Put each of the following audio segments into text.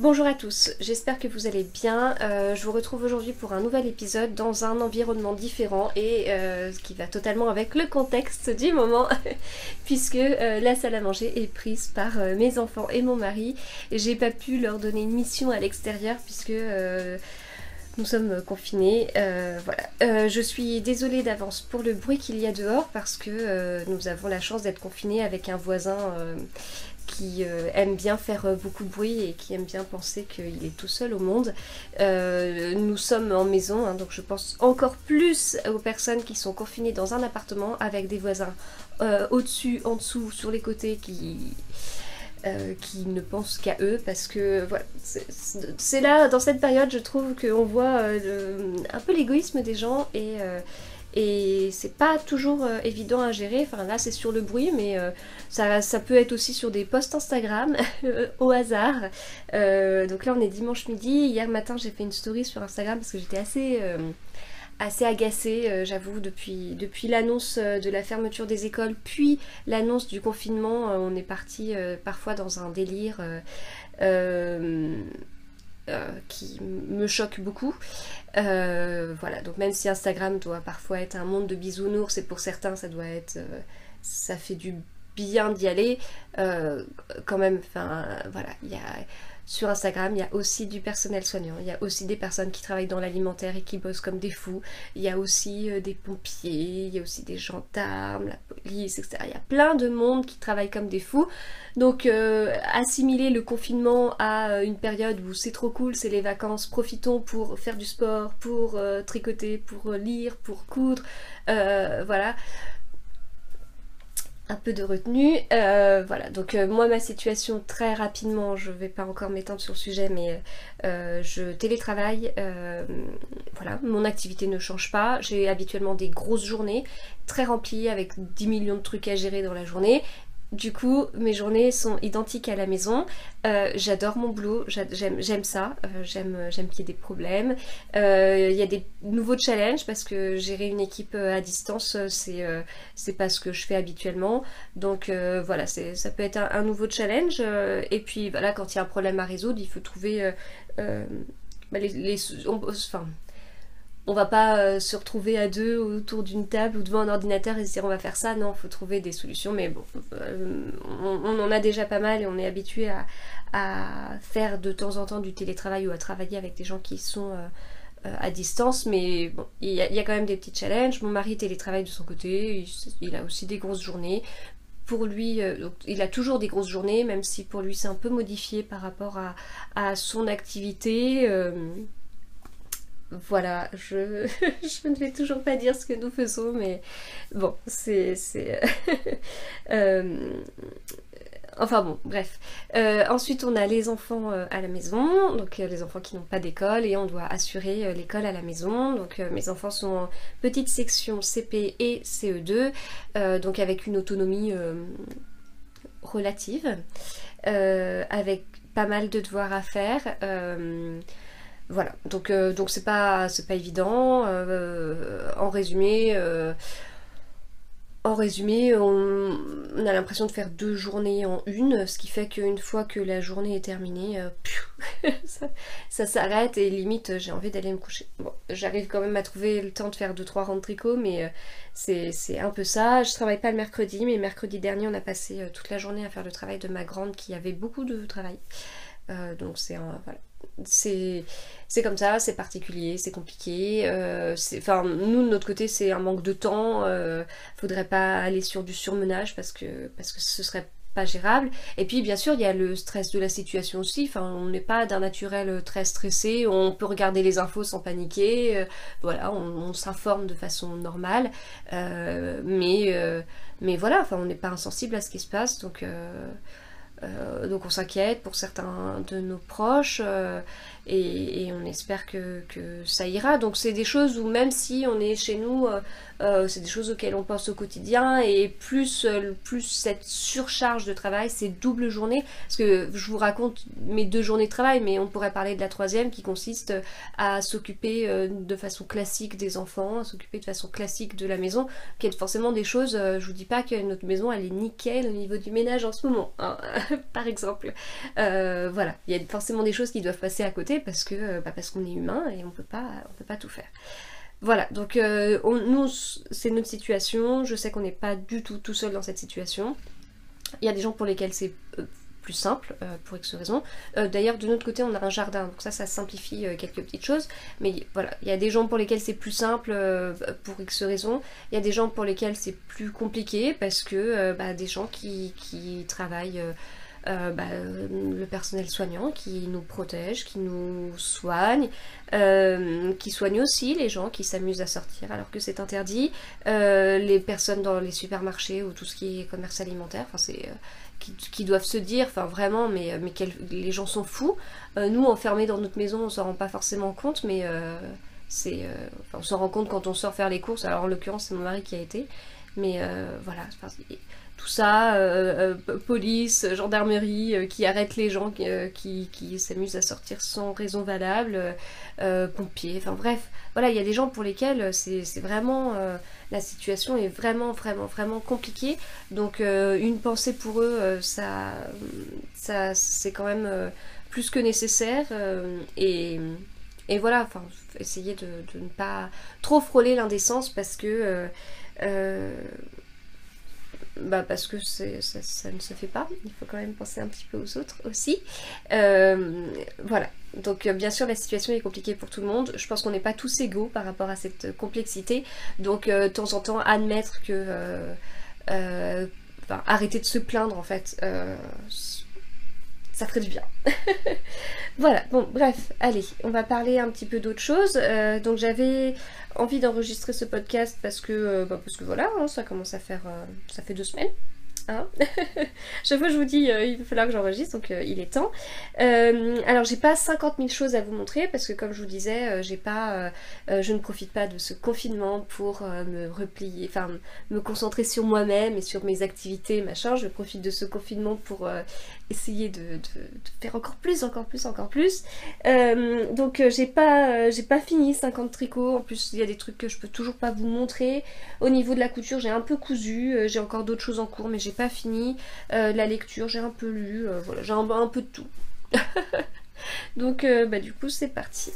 Bonjour à tous, j'espère que vous allez bien. Je vous retrouve aujourd'hui pour un nouvel épisode dans un environnement différent et qui va totalement avec le contexte du moment puisque la salle à manger est prise par mes enfants et mon mari. J'ai pas pu leur donner une mission à l'extérieur puisque nous sommes confinés. Voilà. Je suis désolée d'avance pour le bruit qu'il y a dehors parce que nous avons la chance d'être confinés avec un voisin qui aime bien faire beaucoup de bruit et qui aime bien penser qu'il est tout seul au monde. Nous sommes en maison, hein, donc je pense encore plus aux personnes qui sont confinées dans un appartement avec des voisins au-dessus, en dessous, sur les côtés qui ne pensent qu'à eux, parce que voilà, c'est là, dans cette période, je trouve qu'on voit un peu l'égoïsme des gens et c'est pas toujours évident à gérer. Enfin là c'est sur le bruit, mais ça peut être aussi sur des posts Instagram au hasard. Donc là on est dimanche midi. Hier matin j'ai fait une story sur Instagram parce que j'étais assez agacée, j'avoue, depuis l'annonce de la fermeture des écoles, puis l'annonce du confinement. On est parti parfois dans un délire qui me choque beaucoup. Voilà, donc même si Instagram doit parfois être un monde de bisounours et pour certains ça doit être ça fait du bien d'y aller, quand même, enfin voilà, sur Instagram, il y a aussi du personnel soignant, il y a aussi des personnes qui travaillent dans l'alimentaire et qui bossent comme des fous, il y a aussi des pompiers, il y a aussi des gendarmes, la police, etc. Il y a plein de monde qui travaille comme des fous. Donc assimiler le confinement à une période où c'est trop cool, c'est les vacances, profitons pour faire du sport, pour tricoter, pour lire, pour coudre, voilà. Un peu de retenue, voilà, donc moi ma situation très rapidement, je vais pas encore m'étendre sur le sujet, mais je télétravaille, voilà, mon activité ne change pas, j'ai habituellement des grosses journées très remplies avec 10 millions de trucs à gérer dans la journée. Du coup, mes journées sont identiques à la maison. J'adore mon boulot, j'aime ça, j'aime qu'il y ait des problèmes. Il y a des nouveaux challenges parce que gérer une équipe à distance, c'est pas ce que je fais habituellement. Donc voilà, ça peut être un nouveau challenge. Et puis voilà, quand il y a un problème à résoudre, il faut trouver enfin, on va pas se retrouver à deux autour d'une table ou devant un ordinateur et se dire on va faire ça. Non, il faut trouver des solutions, mais bon, on en a déjà pas mal et on est habitué à faire de temps en temps du télétravail ou à travailler avec des gens qui sont à distance, mais bon, il y a quand même des petits challenges. Mon mari télétravaille de son côté, il a aussi des grosses journées. Pour lui, donc, il a toujours des grosses journées, même si pour lui c'est un peu modifié par rapport à son activité. Voilà, je ne vais toujours pas dire ce que nous faisons, mais bon, enfin bon, bref. Ensuite, on a les enfants à la maison, donc les enfants qui n'ont pas d'école, et on doit assurer l'école à la maison. Donc mes enfants sont en petite section CP et CE2, donc avec une autonomie relative, avec pas mal de devoirs à faire. Voilà, donc c'est pas évident. En résumé, on a l'impression de faire 2 journées en une, ce qui fait qu'une fois que la journée est terminée, ça s'arrête et limite j'ai envie d'aller me coucher. Bon, j'arrive quand même à trouver le temps de faire 2-3 rangs de tricot, mais c'est un peu ça. Je travaille pas le mercredi, mais mercredi dernier on a passé toute la journée à faire le travail de ma grande qui avait beaucoup de travail. Donc voilà. C'est comme ça, c'est particulier, c'est compliqué. Enfin, nous de notre côté c'est un manque de temps. Faudrait pas aller sur du surmenage parce que ce serait pas gérable. Et puis bien sûr il y a le stress de la situation aussi. Enfin, on n'est pas d'un naturel très stressé. On peut regarder les infos sans paniquer. Voilà, on s'informe de façon normale. Mais voilà, enfin on n'est pas insensible à ce qui se passe. Donc on s'inquiète pour certains de nos proches, et on espère que ça ira. Donc c'est des choses où même si on est chez nous, c'est des choses auxquelles on pense au quotidien, et plus cette surcharge de travail, ces doubles journées, parce que je vous raconte mes 2 journées de travail, mais on pourrait parler de la 3e qui consiste à s'occuper de façon classique des enfants, à s'occuper de façon classique de la maison, qui est forcément des choses, je vous dis pas que notre maison elle est nickel au niveau du ménage en ce moment, hein, par exemple. Voilà, il y a forcément des choses qui doivent passer à côté parce qu'on est humain et on peut pas tout faire. Voilà, donc nous c'est notre situation, je sais qu'on n'est pas du tout seul dans cette situation. Il y a des gens pour lesquels c'est plus simple, pour X raisons. D'ailleurs, de notre côté, on a un jardin, donc ça simplifie quelques petites choses. Mais voilà, il y a des gens pour lesquels c'est plus simple, pour X raisons. Il y a des gens pour lesquels c'est plus compliqué, parce que des gens qui travaillent... le personnel soignant qui nous protège, qui nous soigne, qui soigne aussi les gens qui s'amusent à sortir alors que c'est interdit, les personnes dans les supermarchés ou tout ce qui est commerce alimentaire, enfin c'est... Qui doivent se dire, enfin vraiment, mais les gens sont fous. Nous, enfermés dans notre maison, on s'en rend pas forcément compte, mais on s'en rend compte quand on sort faire les courses. Alors en l'occurrence, c'est mon mari qui a été, mais voilà, tout ça, police, gendarmerie, qui arrête les gens qui s'amusent à sortir sans raison valable, pompiers, enfin bref, voilà, il y a des gens pour lesquels c'est vraiment... la situation est vraiment compliquée, donc une pensée pour eux, ça c'est quand même plus que nécessaire, et voilà, enfin, essayer de ne pas trop frôler l'indécence, parce que ça ne se fait pas, il faut quand même penser un petit peu aux autres aussi. Voilà, donc bien sûr la situation est compliquée pour tout le monde, je pense qu'on n'est pas tous égaux par rapport à cette complexité, donc de temps en temps admettre que... arrêter de se plaindre en fait, ça ferait du bien. Voilà, bon bref, allez, on va parler un petit peu d'autre chose. Donc j'avais envie d'enregistrer ce podcast parce que voilà, hein, ça commence à faire... ça fait 2 semaines. Hein. Chaque fois je vous dis il va falloir que j'enregistre, donc il est temps. Alors j'ai pas 50 000 choses à vous montrer parce que comme je vous disais, je ne profite pas de ce confinement pour me replier, enfin me concentrer sur moi-même et sur mes activités, machin. Je profite de ce confinement pour essayer de faire encore plus. Donc j'ai pas fini 50 tricots, en plus il y a des trucs que je peux toujours pas vous montrer. Au niveau de la couture j'ai un peu cousu, j'ai encore d'autres choses en cours mais j'ai pas fini. La lecture j'ai un peu lu, voilà, j'ai un peu de tout. Donc du coup c'est parti.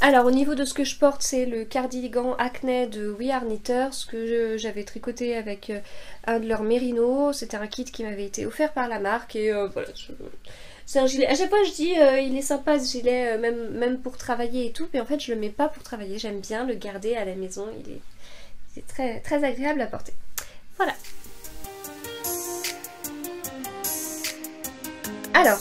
Alors au niveau de ce que je porte, c'est le cardigan Acne de We Are Knitters que j'avais tricoté avec un de leurs mérinos. C'était un kit qui m'avait été offert par la marque et voilà, c'est un gilet. À chaque fois je dis il est sympa ce gilet, même pour travailler et tout, mais en fait je le mets pas pour travailler, j'aime bien le garder à la maison, il est très, très agréable à porter. Voilà. Alors,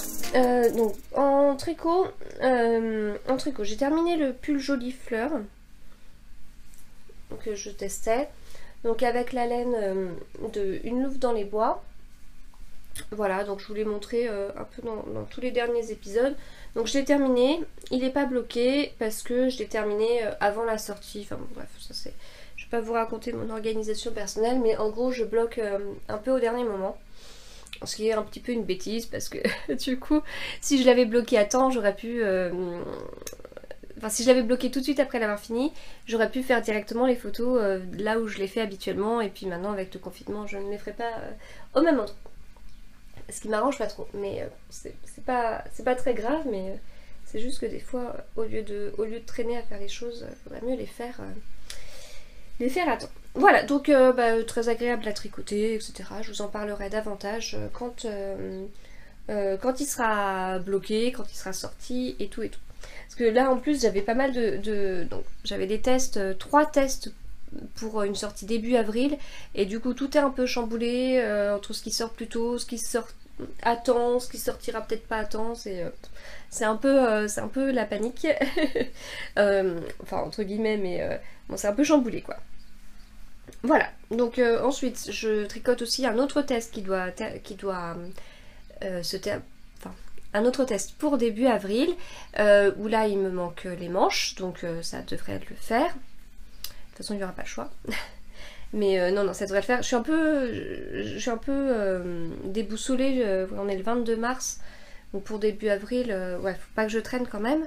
donc en tricot, j'ai terminé le pull Jolie Fleur que je testais, donc avec la laine de Une Louve dans les bois. Voilà, donc je vous l'ai montré un peu dans tous les derniers épisodes. Donc je l'ai terminé, il n'est pas bloqué parce que je l'ai terminé avant la sortie. Enfin bon, bref, ça c'est... Je vais pas vous raconter mon organisation personnelle, mais en gros je bloque un peu au dernier moment. Ce qui est un petit peu une bêtise parce que du coup, si je l'avais bloqué à temps, j'aurais pu... Enfin, si je l'avais bloqué tout de suite après l'avoir fini, j'aurais pu faire directement les photos là où je les fais habituellement. Et puis maintenant, avec le confinement, je ne les ferai pas au même endroit. Ce qui m'arrange pas trop. Mais c'est pas très grave, mais c'est juste que des fois, au lieu de traîner à faire les choses, il faudrait mieux les faire à temps. Voilà, donc très agréable à tricoter, etc. Je vous en parlerai davantage quand il sera bloqué, quand il sera sorti et tout. Parce que là en plus j'avais pas mal donc j'avais des tests, 3 tests pour une sortie début avril, et du coup tout est un peu chamboulé entre ce qui sort plus tôt, ce qui sort à temps, ce qui sortira peut-être pas à temps, c'est un peu la panique. Enfin entre guillemets, mais bon, c'est un peu chamboulé quoi. Voilà, donc ensuite je tricote aussi un autre test qui doit enfin, un autre test pour début avril, où là il me manque les manches, donc ça devrait le faire. De toute façon il n'y aura pas le choix. Mais non, non, ça devrait le faire. Je suis un peu déboussolée, on est le 22 mars, donc pour début avril, ouais, faut pas que je traîne quand même.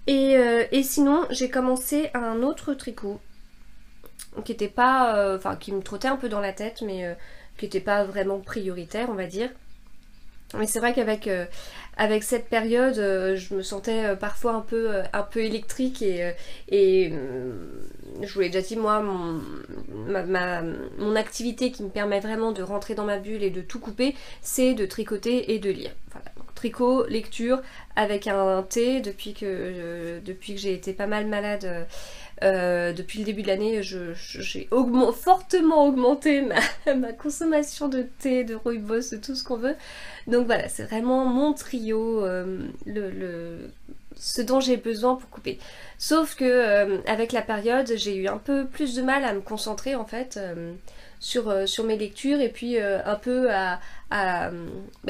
Et sinon, j'ai commencé un autre tricot qui était pas, enfin qui me trottait un peu dans la tête, mais qui n'était pas vraiment prioritaire, on va dire. Mais c'est vrai qu'avec avec cette période, je me sentais parfois un peu électrique et je vous l'ai déjà dit, moi, mon activité qui me permet vraiment de rentrer dans ma bulle et de tout couper, c'est de tricoter et de lire. Voilà. Donc, tricot, lecture, avec un thé, depuis que j'ai été pas mal malade. Depuis le début de l'année, j'ai fortement augmenté ma consommation de thé, de rooibos, de tout ce qu'on veut. Donc voilà, c'est vraiment mon trio, ce dont j'ai besoin pour couper. Sauf que avec la période, j'ai eu un peu plus de mal à me concentrer en fait sur mes lectures et puis un peu à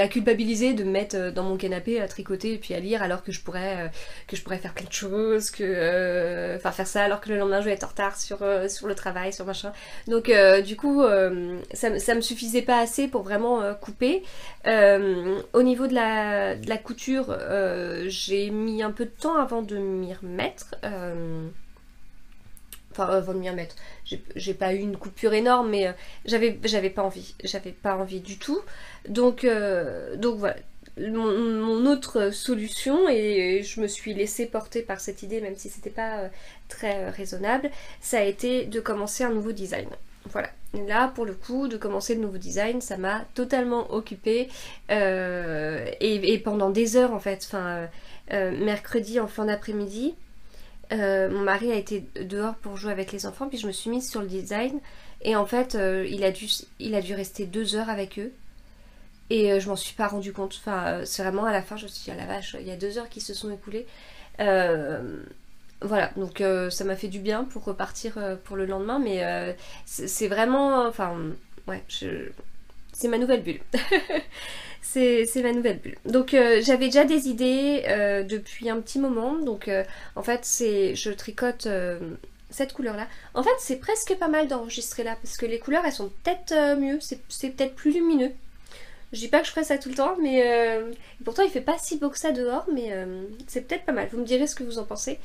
culpabiliser de me mettre dans mon canapé à tricoter et puis à lire alors que je pourrais faire plein de choses, enfin faire ça alors que le lendemain je vais être en retard sur le travail, sur machin. Donc du coup ça me suffisait pas assez pour vraiment couper. Au niveau de la couture, j'ai mis un peu de temps avant de m'y remettre. Enfin, avant de m'y remettre. J'ai pas eu une coupure énorme, mais j'avais pas envie. J'avais pas envie du tout. Donc voilà. Mon autre solution, et je me suis laissée porter par cette idée, même si c'était pas très raisonnable, ça a été de commencer un nouveau design. Voilà. Et là, pour le coup, de commencer le nouveau design, ça m'a totalement occupée. Et pendant des heures, en fait. Enfin, mercredi en fin d'après-midi, mon mari a été dehors pour jouer avec les enfants, puis je me suis mise sur le design et en fait il a dû rester 2 heures avec eux et je m'en suis pas rendu compte. Enfin c'est vraiment à la fin je me suis dit ah la vache, il y a 2 heures qui se sont écoulées. Voilà, donc ça m'a fait du bien pour repartir pour le lendemain, mais c'est vraiment, enfin ouais, c'est ma nouvelle bulle. C'est ma nouvelle bulle. Donc j'avais déjà des idées depuis un petit moment. Donc en fait je tricote cette couleur là. En fait c'est presque pas mal d'enregistrer là parce que les couleurs elles sont peut-être mieux. C'est peut-être plus lumineux. Je dis pas que je ferai ça tout le temps, mais pourtant il fait pas si beau que ça dehors, mais c'est peut-être pas mal. Vous me direz ce que vous en pensez.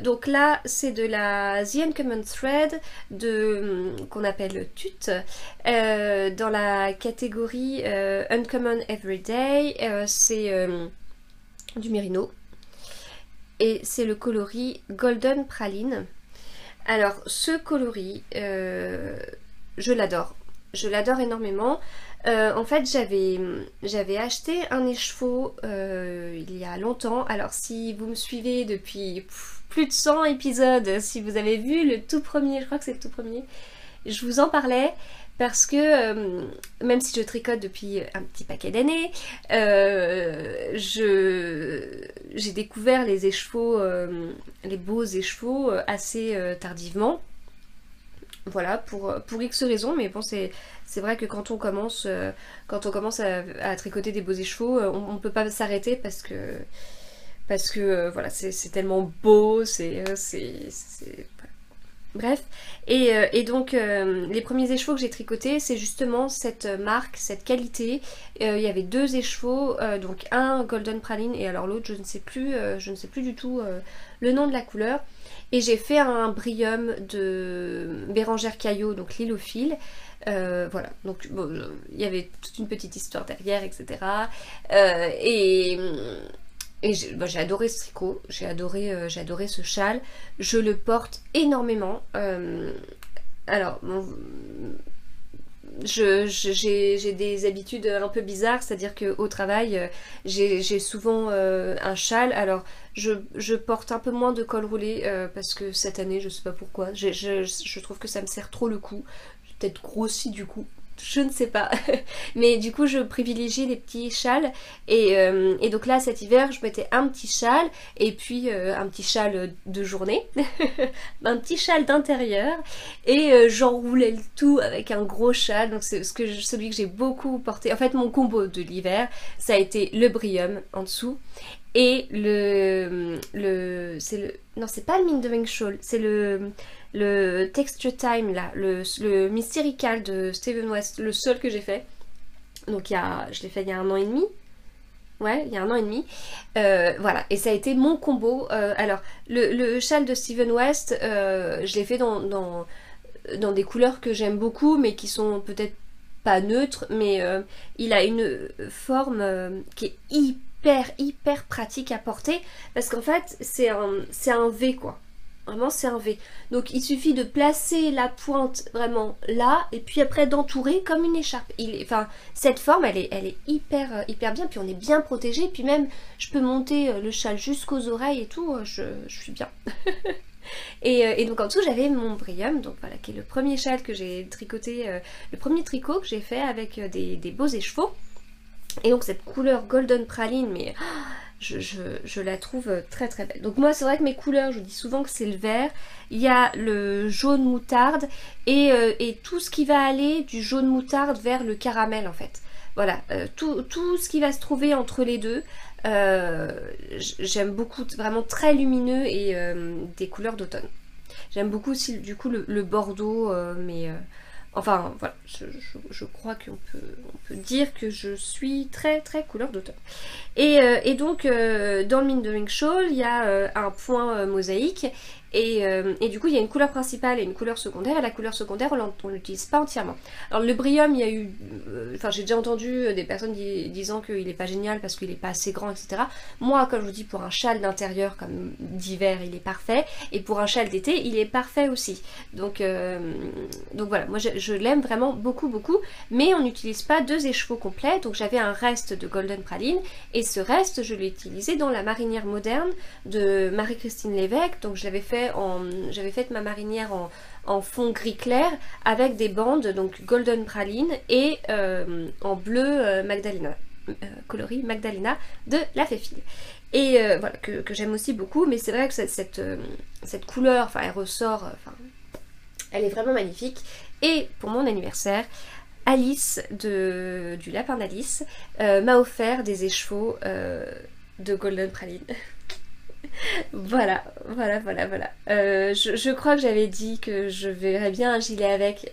Donc là, c'est de la The Uncommon Thread qu'on appelle TUT, dans la catégorie Uncommon Everyday. C'est du mérino et c'est le coloris Golden Praline. Alors ce coloris, je l'adore. Je l'adore énormément. En fait j'avais acheté un écheveau il y a longtemps. Alors si vous me suivez depuis plus de 100 épisodes, si vous avez vu le tout premier, je crois que c'est le tout premier, je vous en parlais parce que même si je tricote depuis un petit paquet d'années, j'ai découvert les écheveaux, les beaux écheveaux assez tardivement. Voilà, pour X raisons, mais bon, c'est vrai que quand on commence à tricoter des beaux écheveaux, on peut pas s'arrêter parce que voilà, c'est tellement beau, voilà. Bref, et donc les premiers écheveaux que j'ai tricotés, c'est justement cette marque, cette qualité. Il y avait 2 écheveaux, donc un Golden Praline et alors l'autre, je ne sais plus du tout le nom de la couleur. Et j'ai fait un brillium de Bérangère Caillot, donc Lilofil. Voilà, donc bon, il y avait toute une petite histoire derrière, etc. Et j'ai adoré ce tricot, j'ai adoré ce châle, je le porte énormément. Alors, bon, j'ai des habitudes un peu bizarres, c'est-à-dire qu'au travail, j'ai souvent un châle. Alors, je porte un peu moins de col roulé parce que cette année, je sais pas pourquoi, je trouve que ça me serre trop le cou. J'ai peut-être grossi du coup. je ne sais pas. Mais du coup je privilégie les petits châles et donc là cet hiver je mettais un petit châle et puis un petit châle de journée, un petit châle d'intérieur et j'enroulais le tout avec un gros châle. Donc c'est celui que j'ai beaucoup porté. En fait mon combo de l'hiver ça a été le Bryum en dessous et non c'est pas le Mindering Shawl, c'est le Texture Time là, le Mystical de Steven West, le seul que j'ai fait. Donc je l'ai fait il y a 1 an et demi. Ouais, il y a 1 an et demi. Voilà, et ça a été mon combo. Alors, le châle de Steven West, je l'ai fait dans des couleurs que j'aime beaucoup, mais qui sont peut-être pas neutres, mais il a une forme qui est hyper pratique à porter, parce qu'en fait, c'est un V quoi. Vraiment c'est un V. Donc il suffit de placer la pointe vraiment là et puis après d'entourer comme une écharpe. Enfin cette forme elle est hyper bien, puis on est bien protégé, puis même je peux monter le châle jusqu'aux oreilles et tout, je suis bien. Et donc en dessous j'avais mon Bryum, donc voilà, qui est le premier châle que j'ai tricoté, le premier tricot que j'ai fait avec des beaux écheveaux. Et donc cette couleur golden praline, mais je la trouve très belle. Donc moi c'est vrai que mes couleurs, je dis souvent que c'est le vert, il y a le jaune moutarde et tout ce qui va aller du jaune moutarde vers le caramel en fait. Voilà, tout ce qui va se trouver entre les deux. J'aime beaucoup, vraiment très lumineux et des couleurs d'automne. J'aime beaucoup aussi du coup le bordeaux, mais enfin voilà, je crois qu'on peut dire que je suis très couleur d'automne. Et donc dans le Mindering Shawl, il y a un point mosaïque et du coup il y a une couleur principale et une couleur secondaire, et la couleur secondaire on l'utilise pas entièrement. Alors le Bryum, il y a eu, enfin j'ai déjà entendu des personnes disant qu'il est pas génial parce qu'il est pas assez grand, etc. Moi comme je vous dis, pour un châle d'intérieur comme d'hiver il est parfait, et pour un châle d'été il est parfait aussi. Donc voilà, moi je l'aime vraiment beaucoup, mais on n'utilise pas 2 écheveaux complets, donc j'avais un reste de Golden Praline, et ce reste je l'ai utilisé dans la marinière moderne de Marie-Christine Lévesque. Donc j'avais fait ma marinière en fond gris clair avec des bandes, donc Golden Praline, et en bleu Magdalena, coloris Magdalena de la Féfile. Et voilà, que j'aime aussi beaucoup, mais c'est vrai que cette couleur, enfin elle ressort, elle est vraiment magnifique. Et pour mon anniversaire, Alice du Lapin d'Alice m'a offert des écheveaux de Golden Praline. Voilà. Je crois que j'avais dit que je verrais bien un gilet avec.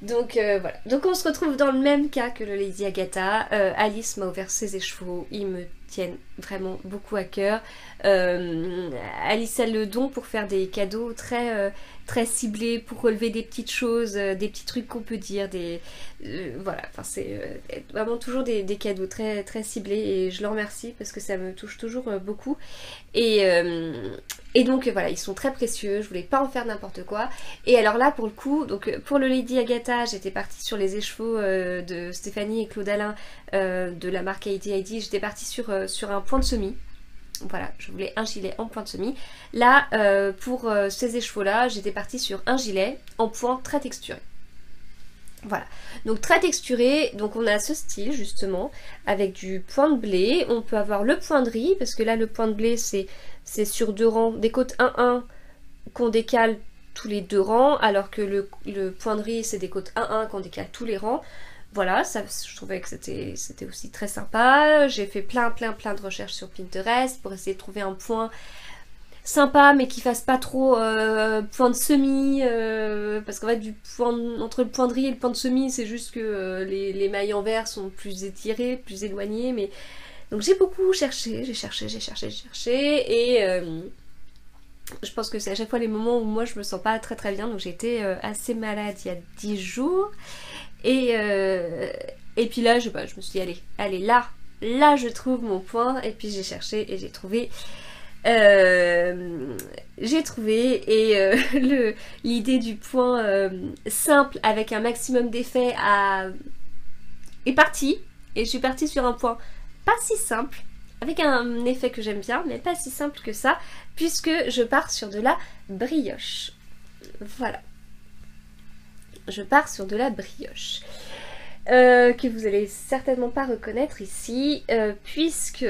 Donc voilà. Donc on se retrouve dans le même cas que le Lady Agatha. Alice m'a offert ses écheveaux. Ils me tiennent vraiment beaucoup à cœur. Alice a le don pour faire des cadeaux très ciblés, pour relever des petites choses, des petits trucs qu'on peut dire, voilà, enfin c'est vraiment toujours des cadeaux très ciblés, et je le remercie parce que ça me touche toujours beaucoup. Et donc voilà, ils sont très précieux, je voulais pas en faire n'importe quoi. Et alors là pour le coup, donc pour le Lady Agatha, j'étais partie sur les écheveaux de Stéphanie et Claude Alain de la marque AD, j'étais partie sur un point de semis. Voilà, je voulais un gilet en point de semis. Là, pour ces écheveaux là, j'étais partie sur un gilet en point très texturé. Voilà, donc très texturé, donc on a ce style justement, avec du point de blé. On peut avoir le point de riz, parce que là le point de blé c'est sur 2 rangs, des côtes 1-1 qu'on décale tous les 2 rangs, alors que le point de riz c'est des côtes 1-1 qu'on décale tous les rangs. Voilà, ça, je trouvais que c'était aussi très sympa. J'ai fait plein de recherches sur Pinterest pour essayer de trouver un point sympa mais qui fasse pas trop point de semis, parce qu'en fait entre le point de riz et le point de semis c'est juste que les mailles en verre sont plus étirées, plus éloignées, mais donc j'ai beaucoup cherché, j'ai cherché et je pense que c'est à chaque fois les moments où moi je me sens pas très bien, donc j'ai été assez malade il y a 10 jours. Et puis là, je me suis dit, allez, là je trouve mon point. Et puis j'ai cherché et j'ai trouvé. Et l'idée du point simple avec un maximum d'effets est partie. Et je suis partie sur un point pas si simple, avec un effet que j'aime bien, mais pas si simple que ça, puisque je pars sur de la brioche. Voilà. je pars sur de la brioche. Que vous allez certainement pas reconnaître ici, puisque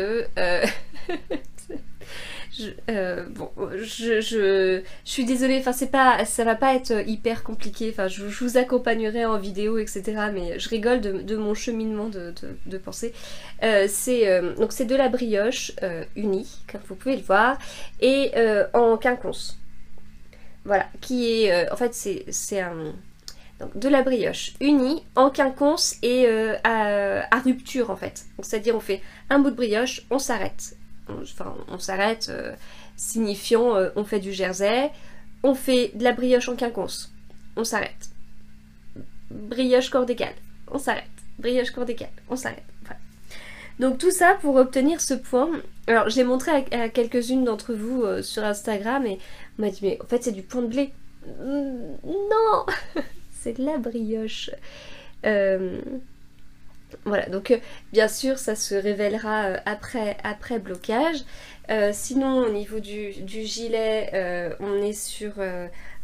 je suis désolée, enfin ça va pas être hyper compliqué, enfin je vous accompagnerai en vidéo etc, mais je rigole de mon cheminement de pensée. Donc c'est de la brioche unie, comme vous pouvez le voir, et en quinconce. Voilà, qui est en fait c'est un... Donc de la brioche unie en quinconce et à rupture en fait. C'est-à-dire on fait un bout de brioche, on s'arrête. Enfin on s'arrête signifiant on fait du jersey. On fait de la brioche en quinconce, on s'arrête. Brioche corps d'égal, on s'arrête. Brioche corps d'égal, on s'arrête. Voilà. Donc tout ça pour obtenir ce point. Alors j'ai montré à quelques-unes d'entre vous sur Instagram et on m'a dit mais en fait c'est du point de blé. Non. C'est de la brioche. Voilà, donc bien sûr ça se révélera après blocage. Sinon au niveau du gilet, on est sur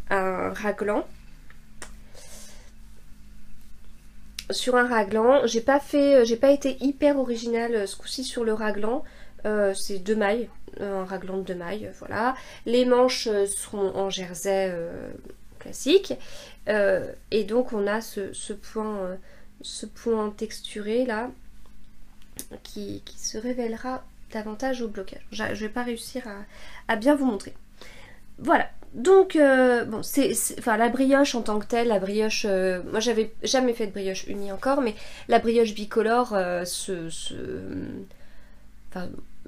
un raglan. Sur un raglan, j'ai pas été hyper originale ce coup-ci sur le raglan. C'est 2 mailles, un raglan de 2 mailles, voilà. Les manches seront en jersey classique. Et donc on a ce point texturé là qui se révélera davantage au blocage. Je vais pas réussir à bien vous montrer. Voilà, donc bon, enfin la brioche en tant que telle, la brioche, moi j'avais jamais fait de brioche unie encore, mais la brioche bicolore, enfin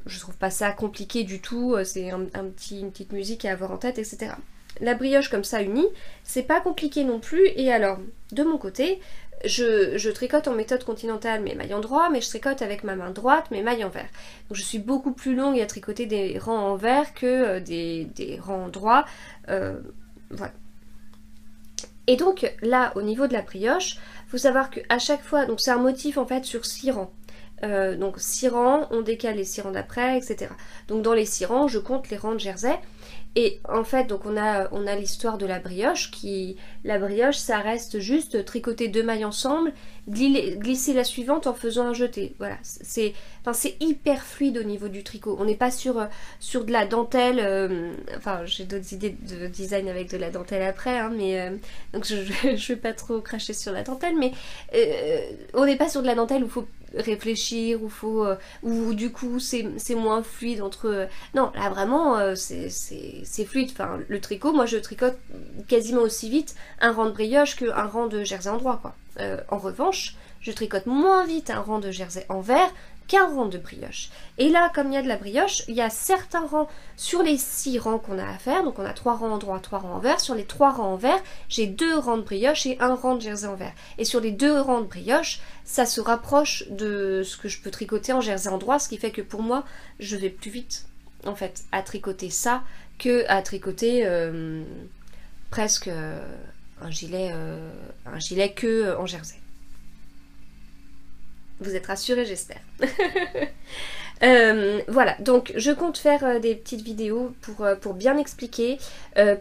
je trouve pas ça compliqué du tout, c'est une petite musique à avoir en tête, etc. La brioche comme ça unie, c'est pas compliqué non plus. Et alors, de mon côté, je tricote en méthode continentale mes mailles en droit, mais je tricote avec ma main droite mes mailles en vert. Donc je suis beaucoup plus longue à tricoter des rangs en vert que des rangs en droit. Voilà. Et donc là, au niveau de la brioche, il faut savoir qu'à chaque fois, donc c'est un motif en fait sur 6 rangs. Donc 6 rangs, on décale les 6 rangs d'après, etc. Donc dans les 6 rangs, je compte les rangs de jersey. Et en fait, donc on a l'histoire de la brioche la brioche, ça reste juste tricoter 2 mailles ensemble, glisser la suivante en faisant un jeté. Voilà, c'est hyper fluide au niveau du tricot. On n'est pas sur de la dentelle. Enfin, j'ai d'autres idées de design avec de la dentelle après, hein, mais donc je vais pas trop cracher sur la dentelle, mais on n'est pas sur de la dentelle où il faut réfléchir, ou du coup c'est moins fluide entre... Non, là vraiment c'est fluide. Enfin, le tricot, moi je tricote quasiment aussi vite un rang de brioche qu'un rang de jersey en droit, quoi. En revanche, je tricote moins vite un rang de jersey en vert qu'un rang de brioche. Et là, comme il y a de la brioche, il y a certains rangs sur les 6 rangs qu'on a à faire. Donc on a 3 rangs en droit, 3 rangs en vert. Sur les 3 rangs en vert, j'ai 2 rangs de brioche et 1 rang de jersey en vert. Et sur les 2 rangs de brioche, ça se rapproche de ce que je peux tricoter en jersey en droit, ce qui fait que pour moi, je vais plus vite, en fait, à tricoter ça que à tricoter presque un gilet que en jersey. Vous êtes rassurés, j'espère. Voilà, donc je compte faire des petites vidéos pour bien expliquer,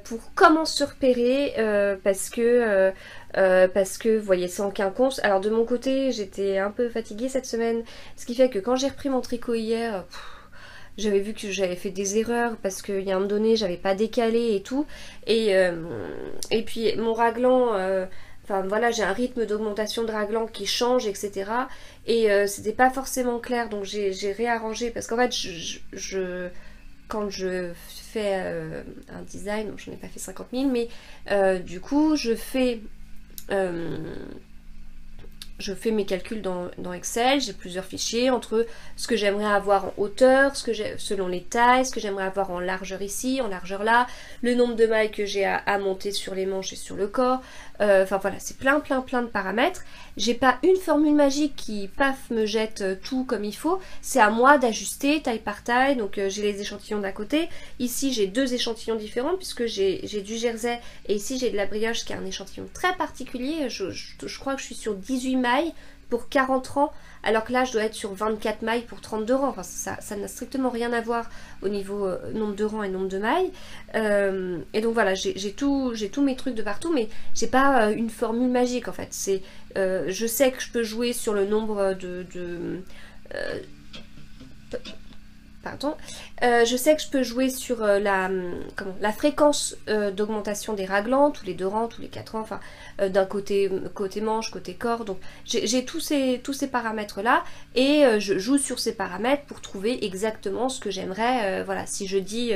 pour comment se repérer, parce que vous voyez, c'est en quinconce. Alors de mon côté, j'étais un peu fatiguée cette semaine, ce qui fait que quand j'ai repris mon tricot hier, j'avais vu que j'avais fait des erreurs parce qu'il y a un moment donné, j'avais pas décalé et tout, et puis mon raglan... Enfin voilà, j'ai un rythme d'augmentation de raglan qui change, etc. Et c'était pas forcément clair, donc j'ai réarrangé. Parce qu'en fait, quand je fais un design, bon, j'en ai pas fait 50 000, mais du coup, je fais mes calculs dans Excel, j'ai plusieurs fichiers entre ce que j'aimerais avoir en hauteur, selon les tailles, ce que j'aimerais avoir en largeur ici, en largeur là, le nombre de mailles que j'ai à monter sur les manches et sur le corps. Enfin voilà, c'est plein de paramètres. J'ai pas une formule magique qui, paf, me jette tout comme il faut. C'est à moi d'ajuster taille par taille. Donc j'ai les échantillons d'à côté. Ici j'ai 2 échantillons différents puisque j'ai du jersey et ici j'ai de la brioche qui est un échantillon très particulier. Je crois que je suis sur 18 mailles pour 40 rangs, alors que là je dois être sur 24 mailles pour 32 rangs. Enfin, ça n'a strictement rien à voir au niveau nombre de rangs et nombre de mailles. Et donc voilà, j'ai tous mes trucs de partout, mais j'ai pas une formule magique en fait. Je sais que je peux jouer sur le nombre pardon. Je sais que je peux jouer sur la fréquence d'augmentation des raglans, tous les 2 rangs, tous les 4 rangs, enfin d'un côté manche, côté corps. Donc j'ai tous ces paramètres là et je joue sur ces paramètres pour trouver exactement ce que j'aimerais. Voilà, si je dis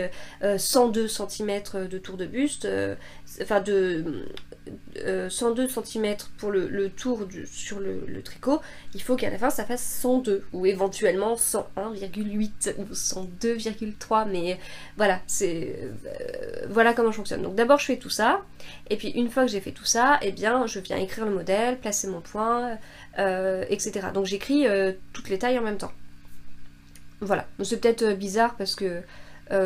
102 cm de tour de buste, enfin de 102 cm pour le tour sur le tricot, il faut qu'à la fin ça fasse 102 ou éventuellement 101,8 ou 102,3, mais voilà, voilà comment je fonctionne. Donc d'abord je fais tout ça, et puis une fois que j'ai fait tout ça, eh bien je viens écrire le modèle, placer mon point, etc. Donc j'écris toutes les tailles en même temps. Voilà, donc c'est peut-être bizarre parce que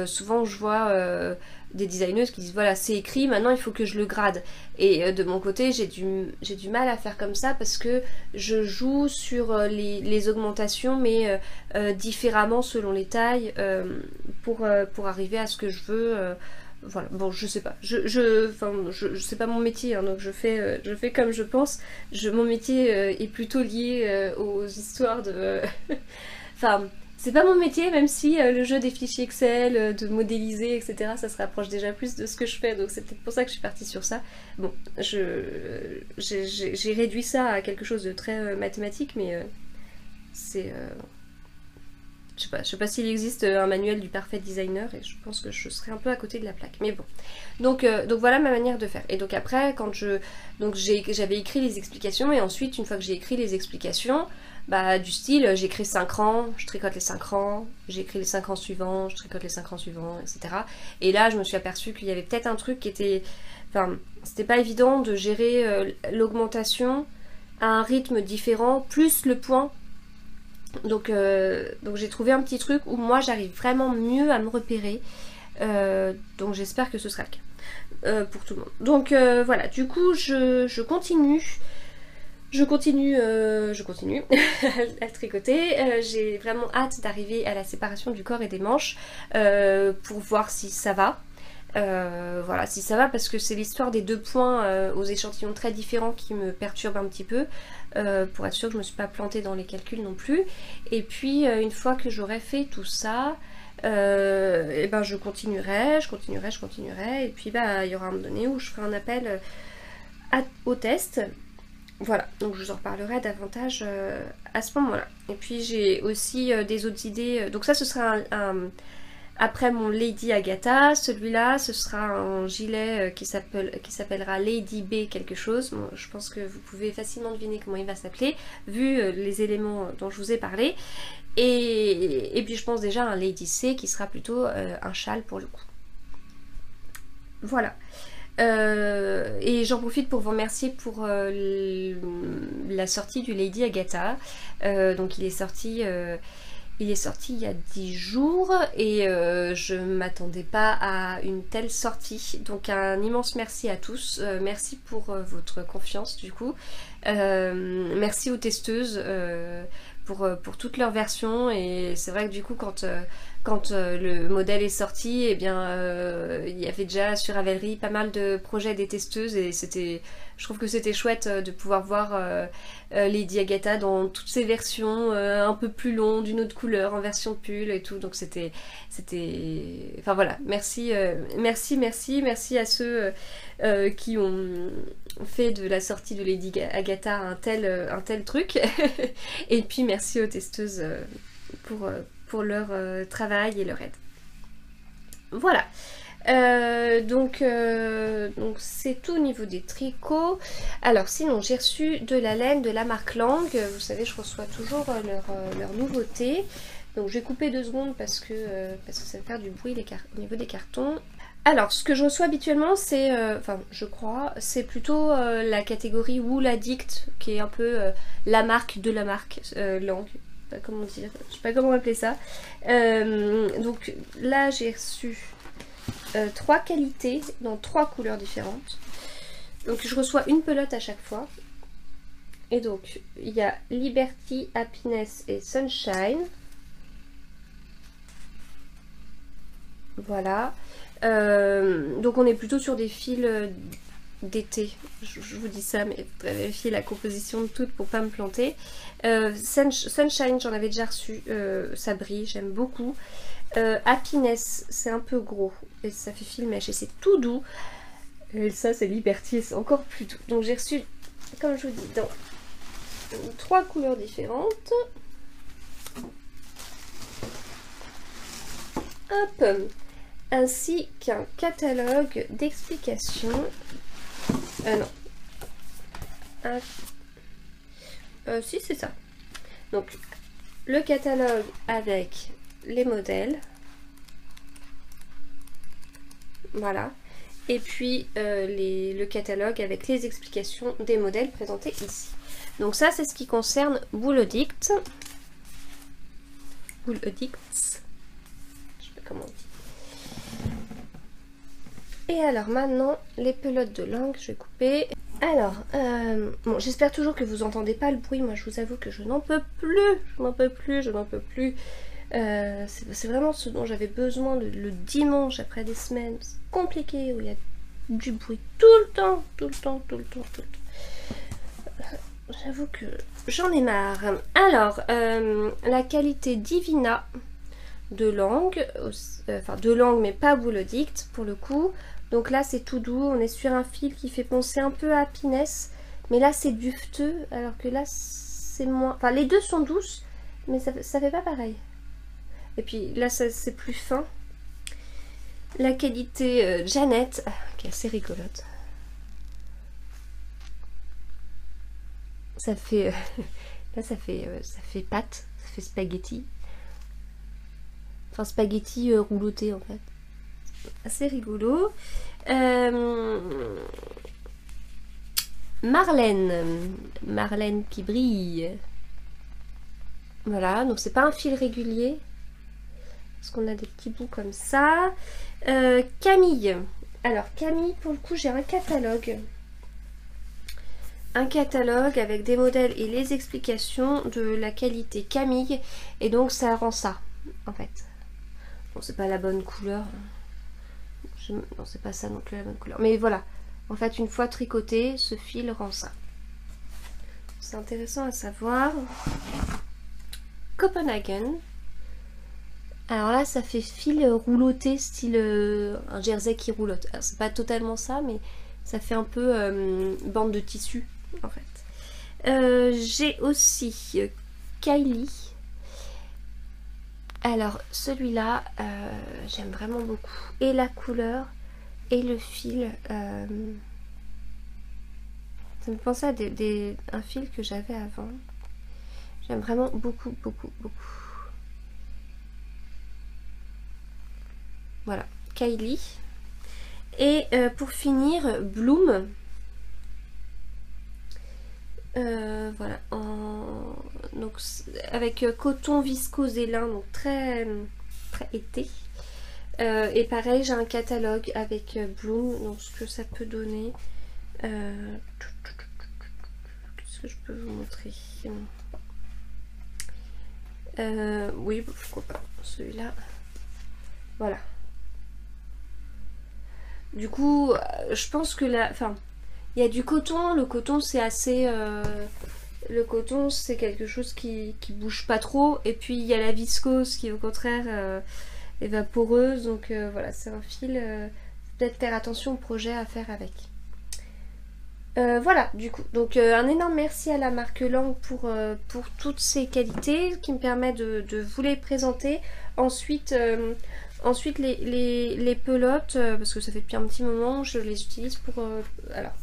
souvent je vois des designeuses qui disent voilà c'est écrit, maintenant il faut que je le grade. Et de mon côté j'ai du mal à faire comme ça parce que je joue sur les augmentations mais différemment selon les tailles pour arriver à ce que je veux. Voilà, bon je sais pas, c'est pas mon métier hein, donc je fais comme je pense. Mon métier est plutôt lié aux histoires de... enfin... C'est pas mon métier, même si le jeu des fichiers Excel, de modéliser, etc., ça se rapproche déjà plus de ce que je fais, donc c'est peut-être pour ça que je suis partie sur ça. Bon, j'ai réduit ça à quelque chose de très mathématique, mais c'est... je sais pas s'il existe un manuel du parfait designer, et je pense que je serais un peu à côté de la plaque, mais bon. Donc voilà ma manière de faire. Et donc après, j'avais écrit les explications, et ensuite, une fois que j'ai écrit les explications, bah du style j'écris 5 rangs, je tricote les 5 rangs, j'écris les 5 rangs suivants, je tricote les 5 rangs suivants, etc. Et là je me suis aperçue qu'il y avait peut-être un truc qui était... Enfin, c'était pas évident de gérer l'augmentation à un rythme différent, plus le point. Donc j'ai trouvé un petit truc où moi j'arrive vraiment mieux à me repérer. Donc j'espère que ce sera le cas pour tout le monde. Donc voilà, du coup je continue. Je continue à tricoter. J'ai vraiment hâte d'arriver à la séparation du corps et des manches pour voir si ça va. Voilà, si ça va, parce que c'est l'histoire des 2 points aux échantillons très différents qui me perturbe un petit peu, pour être sûre que je me suis pas plantée dans les calculs non plus. Et puis une fois que j'aurai fait tout ça, et ben je continuerai, et puis bah il y aura un moment donné où je ferai un appel au test. Voilà, donc je vous en reparlerai davantage à ce moment-là. Et puis j'ai aussi des autres idées. Donc ça, ce sera après mon Lady Agatha. Celui-là, ce sera un gilet qui s'appellera Lady B quelque chose. Bon, je pense que vous pouvez facilement deviner comment il va s'appeler, vu les éléments dont je vous ai parlé. Et puis je pense déjà à un Lady C qui sera plutôt un châle pour le coup. Voilà. Et j'en profite pour vous remercier pour la sortie du Lady Agatha. Donc il est sorti il y a 10 jours et je m'attendais pas à une telle sortie. Donc un immense merci à tous. Merci pour votre confiance du coup. Merci aux testeuses pour toutes leurs versions. Et c'est vrai que du coup quand le modèle est sorti, eh bien, il y avait déjà sur Ravelry pas mal de projets des testeuses et je trouve que c'était chouette de pouvoir voir Lady Agatha dans toutes ses versions, un peu plus long, d'une autre couleur, en version pull et tout. Donc c'était, enfin voilà, merci à ceux qui ont fait de la sortie de Lady Agatha un tel truc. Et puis merci aux testeuses pour leur travail et leur aide. Voilà. Donc c'est tout au niveau des tricots. Alors sinon j'ai reçu de la laine de la marque Lang. Vous savez, je reçois toujours leur nouveauté. Donc je vais couper 2 secondes parce que ça va faire du bruit au niveau des cartons. Alors ce que je reçois habituellement c'est, enfin je crois, c'est plutôt la catégorie Wool Addict, qui est un peu la marque de la marque Lang. Comment dire, je sais pas comment appeler ça. Donc là j'ai reçu 3 qualités dans 3 couleurs différentes. Donc je reçois une pelote à chaque fois. Et donc, il y a Liberty, Happiness et Sunshine. Voilà. Donc on est plutôt sur des fils d'été. Je vous dis ça, mais vérifiez la composition de toutes pour pas me planter. Sunshine, j'en avais déjà reçu. Ça brille, j'aime beaucoup. Happiness, c'est un peu gros. Et ça fait fil mèche et c'est tout doux. Et ça, c'est Liberty, c'est encore plus doux. Donc j'ai reçu, comme je vous dis, dans 3 couleurs différentes. Hop, ainsi qu'un catalogue d'explications. Non. Si, c'est ça. Donc, le catalogue avec les modèles. Voilà. Et puis, le catalogue avec les explications des modèles présentés ici. Donc ça, c'est ce qui concerne Wool Addict. Wool Addicts. Je sais pas comment on dit. Et alors maintenant, les pelotes de langue, je vais couper. Alors, bon, j'espère toujours que vous entendez pas le bruit. Moi, je vous avoue que je n'en peux plus. Je n'en peux plus, je n'en peux plus. C'est vraiment ce dont j'avais besoin le dimanche après des semaines compliquées où il y a du bruit tout le temps, tout le temps, tout le temps, tout le temps. J'avoue que j'en ai marre. Alors, la qualité Divina de langue, enfin de langue mais pas Wool Addict pour le coup. Donc là c'est tout doux, on est sur un fil qui fait penser un peu à Happiness, mais là c'est dufteux, alors que là c'est moins... Enfin les deux sont douces, mais ça fait pas pareil. Et puis là c'est plus fin. La qualité Janet, qui est assez rigolote. Ça fait... là ça fait pâte, ça fait spaghetti. Enfin spaghetti rouloté en fait. Assez rigolo. Marlène qui brille. Voilà, donc c'est pas un fil régulier. Parce qu'on a des petits bouts comme ça. Camille. Alors Camille, pour le coup, j'ai un catalogue. Un catalogue avec des modèles et les explications de la qualité Camille. Et donc ça rend ça, en fait. Bon, c'est pas la bonne couleur. Non, c'est pas ça non plus la bonne couleur. Mais voilà. En fait, une fois tricoté, ce fil rend ça. C'est intéressant à savoir. Copenhagen. Alors là, ça fait fil rouloté, style un jersey qui roulotte. Alors, c'est pas totalement ça, mais ça fait un peu bande de tissu, en fait. J'ai aussi Kylie. Alors, celui-là, j'aime vraiment beaucoup. Et la couleur, et le fil. Ça me pensait à un fil que j'avais avant. J'aime vraiment beaucoup, beaucoup, beaucoup. Voilà, Kylie. Et pour finir, Bloom. Voilà, donc avec coton viscose et lin, donc très, très été. Et pareil, j'ai un catalogue avec Bloom, donc ce que ça peut donner. Qu'est-ce que je peux vous montrer? Oui, pourquoi pas, celui-là. Voilà. Du coup, je pense que là, enfin, il y a du coton. Le coton, c'est assez... le coton, c'est quelque chose qui bouge pas trop. Et puis, il y a la viscose qui, au contraire, est vaporeuse. Donc, voilà, c'est un fil. Peut-être faire attention au projet à faire avec. Voilà, du coup. Donc, un énorme merci à la marque Lang pour toutes ces qualités qui me permettent de vous les présenter. Ensuite... Ensuite les pelotes, parce que ça fait depuis un petit moment, je les utilise pour... alors,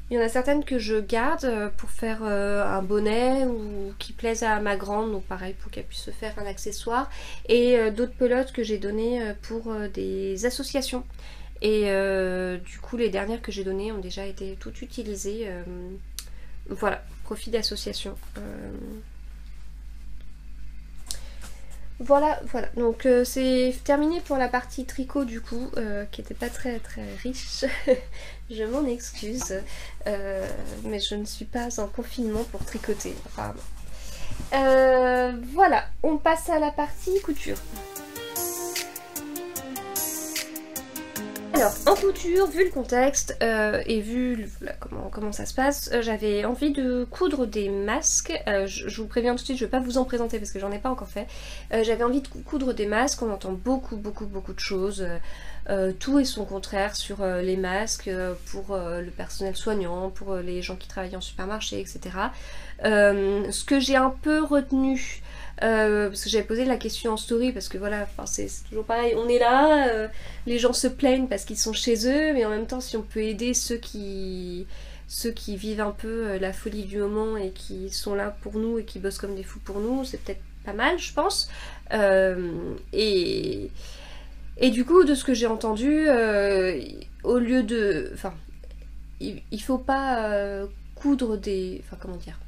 il y en a certaines que je garde pour faire un bonnet ou qui plaisent à ma grande, donc pareil pour qu'elle puisse se faire un accessoire. Et d'autres pelotes que j'ai données pour des associations. Et du coup les dernières que j'ai données ont déjà été toutes utilisées. Voilà, profit d'association. Voilà, voilà. Donc c'est terminé pour la partie tricot du coup, qui était pas très très riche. Je m'en excuse, mais je ne suis pas en confinement pour tricoter apparemment. Voilà, on passe à la partie couture. Alors, en couture, vu le contexte et vu comment ça se passe, j'avais envie de coudre des masques. Je vous préviens tout de suite, je ne vais pas vous en présenter parce que j'en ai pas encore fait. J'avais envie de coudre des masques, on entend beaucoup de choses. Tout et son contraire sur les masques, pour le personnel soignant, pour les gens qui travaillent en supermarché, etc. Ce que j'ai un peu retenu, parce que j'avais posé la question en story, parce que voilà, c'est toujours pareil, on est là, les gens se plaignent parce qu'ils sont chez eux, mais en même temps si on peut aider ceux qui vivent un peu la folie du moment et qui sont là pour nous et qui bossent comme des fous pour nous, c'est peut-être pas mal je pense. Et du coup de ce que j'ai entendu, au lieu de... Enfin, il faut pas coudre des... Enfin comment dire,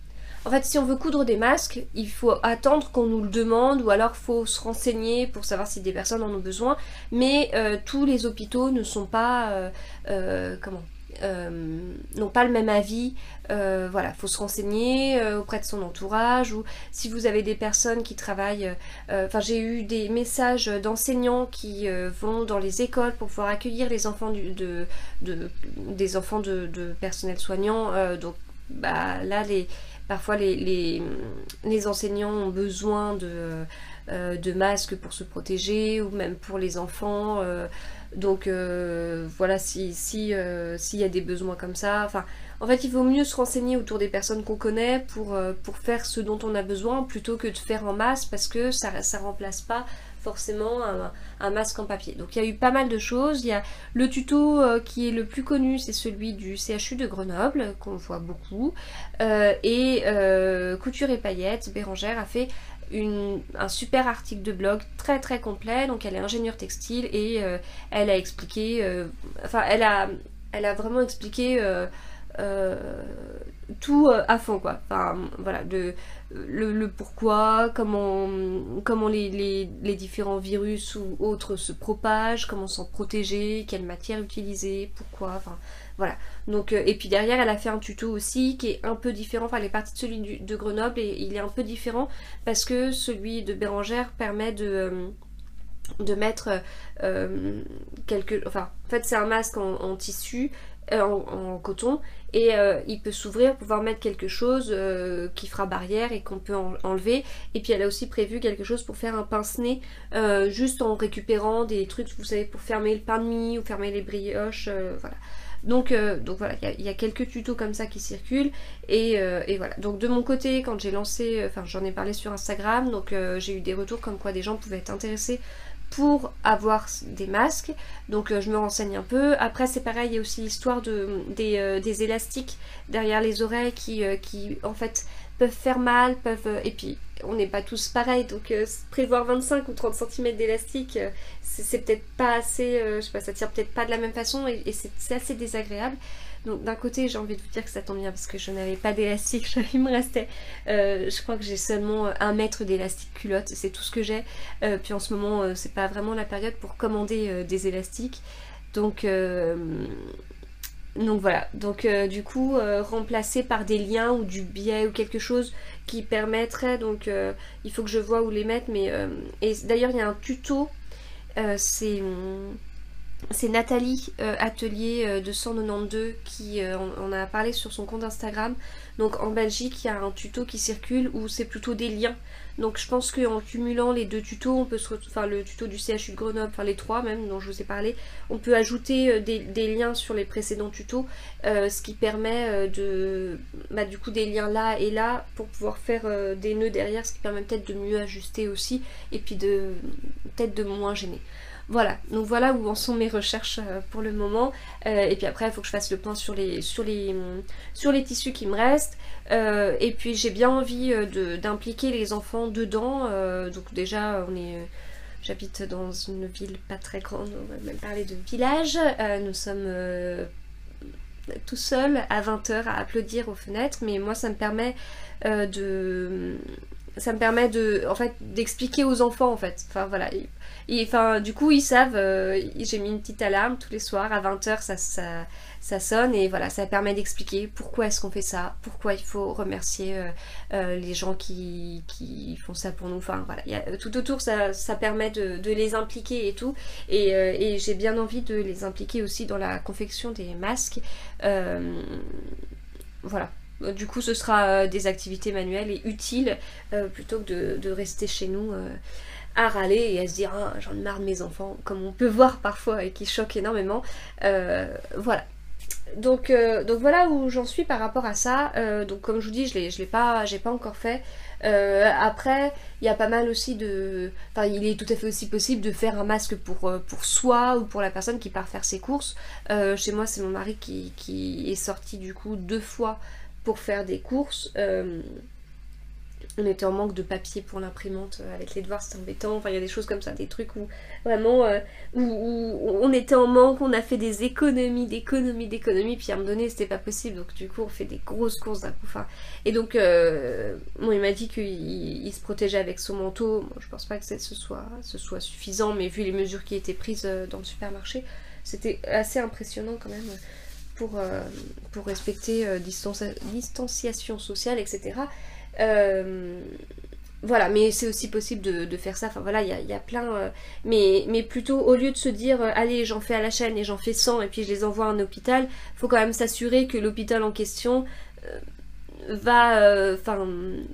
en fait, si on veut coudre des masques, il faut attendre qu'on nous le demande ou alors faut se renseigner pour savoir si des personnes en ont besoin. Mais tous les hôpitaux ne sont pas... n'ont pas le même avis. Voilà, faut se renseigner auprès de son entourage, ou si vous avez des personnes qui travaillent... Enfin, j'ai eu des messages d'enseignants qui vont dans les écoles pour pouvoir accueillir les enfants des enfants de personnel soignant. Donc, bah, là, parfois les enseignants ont besoin de masques pour se protéger, ou même pour les enfants. Donc voilà, s'il y a des besoins comme ça. Enfin, en fait, il vaut mieux se renseigner autour des personnes qu'on connaît pour faire ce dont on a besoin, plutôt que de faire en masse, parce que ça remplace pas forcément un masque en papier. Donc il y a eu pas mal de choses. Il y a le tuto qui est le plus connu, c'est celui du CHU de Grenoble, qu'on voit beaucoup. Et Couture et Paillettes, Bérangère a fait un super article de blog très très complet. Donc elle est ingénieure textile et elle a expliqué, elle a vraiment expliqué tout à fond quoi. Enfin voilà, le pourquoi, comment les différents virus ou autres se propagent, comment s'en protéger, quelle matière utiliser, pourquoi, enfin voilà. Donc et puis derrière elle a fait un tuto aussi qui est un peu différent, enfin les parties de celui de Grenoble et il est un peu différent parce que celui de Bérangère permet de mettre enfin en fait c'est un masque en tissu, en coton, et il peut s'ouvrir pour pouvoir mettre quelque chose qui fera barrière et qu'on peut enlever. Et puis elle a aussi prévu quelque chose pour faire un pince-nez, juste en récupérant des trucs, vous savez, pour fermer le pain de mie ou fermer les brioches, voilà. Donc voilà, il y a quelques tutos comme ça qui circulent et voilà. Donc de mon côté, quand j'ai lancé, enfin j'en ai parlé sur Instagram, donc j'ai eu des retours comme quoi des gens pouvaient être intéressés pour avoir des masques. Donc je me renseigne un peu. Après c'est pareil, il y a aussi l'histoire des élastiques derrière les oreilles qui en fait peuvent faire mal, et puis on n'est pas tous pareils, donc prévoir 25 ou 30 cm d'élastique, c'est peut-être pas assez, je sais pas, ça tire peut-être pas de la même façon et c'est assez désagréable. Donc d'un côté j'ai envie de vous dire que ça tombe bien parce que je n'avais pas d'élastique, il me restait, je crois que j'ai seulement 1 mètre d'élastique culotte, c'est tout ce que j'ai, puis en ce moment c'est pas vraiment la période pour commander des élastiques, donc voilà, donc du coup remplacer par des liens ou du biais ou quelque chose qui permettrait, donc il faut que je vois où les mettre, mais et d'ailleurs il y a un tuto, c'est Nathalie Atelier 292 qui en a parlé sur son compte Instagram. Donc en Belgique il y a un tuto qui circule où c'est plutôt des liens. Donc je pense qu'en cumulant les 2 tutos, on peut enfin le tuto du CHU de Grenoble, enfin les 3 même dont je vous ai parlé, on peut ajouter des liens sur les précédents tutos, ce qui permet du coup des liens là et là pour pouvoir faire des nœuds derrière, ce qui permet peut-être de mieux ajuster aussi et puis peut-être de moins gêner. Voilà, donc voilà où en sont mes recherches pour le moment, et puis après il faut que je fasse le point sur les tissus qui me restent, et puis j'ai bien envie d'impliquer les enfants dedans, donc déjà j'habite dans une ville pas très grande, on va même parler de village, nous sommes tout seuls à 20 h à applaudir aux fenêtres, mais moi ça me permet ça me permet de, en fait, d'expliquer aux enfants en fait. Enfin voilà. Du coup ils savent, j'ai mis une petite alarme tous les soirs à 20h ça sonne et voilà, ça permet d'expliquer pourquoi est-ce qu'on fait ça, pourquoi il faut remercier les gens qui font ça pour nous. Enfin voilà, tout autour ça permet de les impliquer et tout. Et j'ai bien envie de les impliquer aussi dans la confection des masques. Voilà. Du coup ce sera des activités manuelles et utiles plutôt que de rester chez nous à râler et à se dire ah, j'en ai marre de mes enfants, comme on peut voir parfois et qui choque énormément. Voilà. Donc voilà où j'en suis par rapport à ça. Donc comme je vous dis, j'ai pas encore fait. Après, il y a pas mal aussi de... Enfin, il est tout à fait aussi possible de faire un masque pour soi ou pour la personne qui part faire ses courses. Chez moi, c'est mon mari qui est sorti du coup 2 fois pour faire des courses. On était en manque de papier pour l'imprimante avec les devoirs, c'était embêtant. Enfin, il y a des choses comme ça, des trucs où vraiment où on était en manque, on a fait des économies, puis à un moment donné c'était pas possible, donc du coup on fait des grosses courses d'un coup. Enfin, et donc bon, il m'a dit qu'il se protégeait avec son manteau. Bon, je pense pas que ce soit suffisant, mais vu les mesures qui étaient prises dans le supermarché, c'était assez impressionnant quand même pour respecter distanciation sociale, etc. Voilà, mais c'est aussi possible de faire ça. Enfin voilà, il y a plein... mais plutôt, au lieu de se dire allez, j'en fais à la chaîne et j'en fais 100 et puis je les envoie à un hôpital, faut quand même s'assurer que l'hôpital en question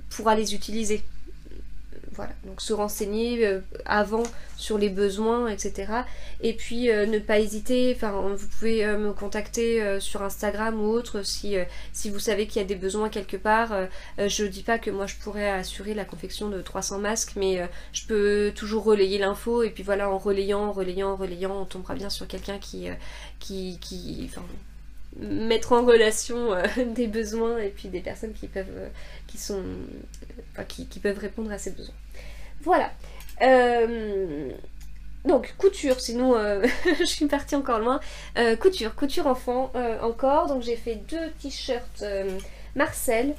pourra les utiliser. Voilà, donc se renseigner avant sur les besoins, etc. Et puis ne pas hésiter, enfin vous pouvez me contacter sur Instagram ou autre si vous savez qu'il y a des besoins quelque part. Je dis pas que moi je pourrais assurer la confection de 300 masques, mais je peux toujours relayer l'info, et puis voilà, en relayant, on tombera bien sur quelqu'un qui mettre en relation des besoins et puis des personnes qui peuvent répondre à ces besoins. Voilà. Donc couture, sinon je suis partie encore loin. Couture enfant encore. Donc j'ai fait 2 t-shirts Marcel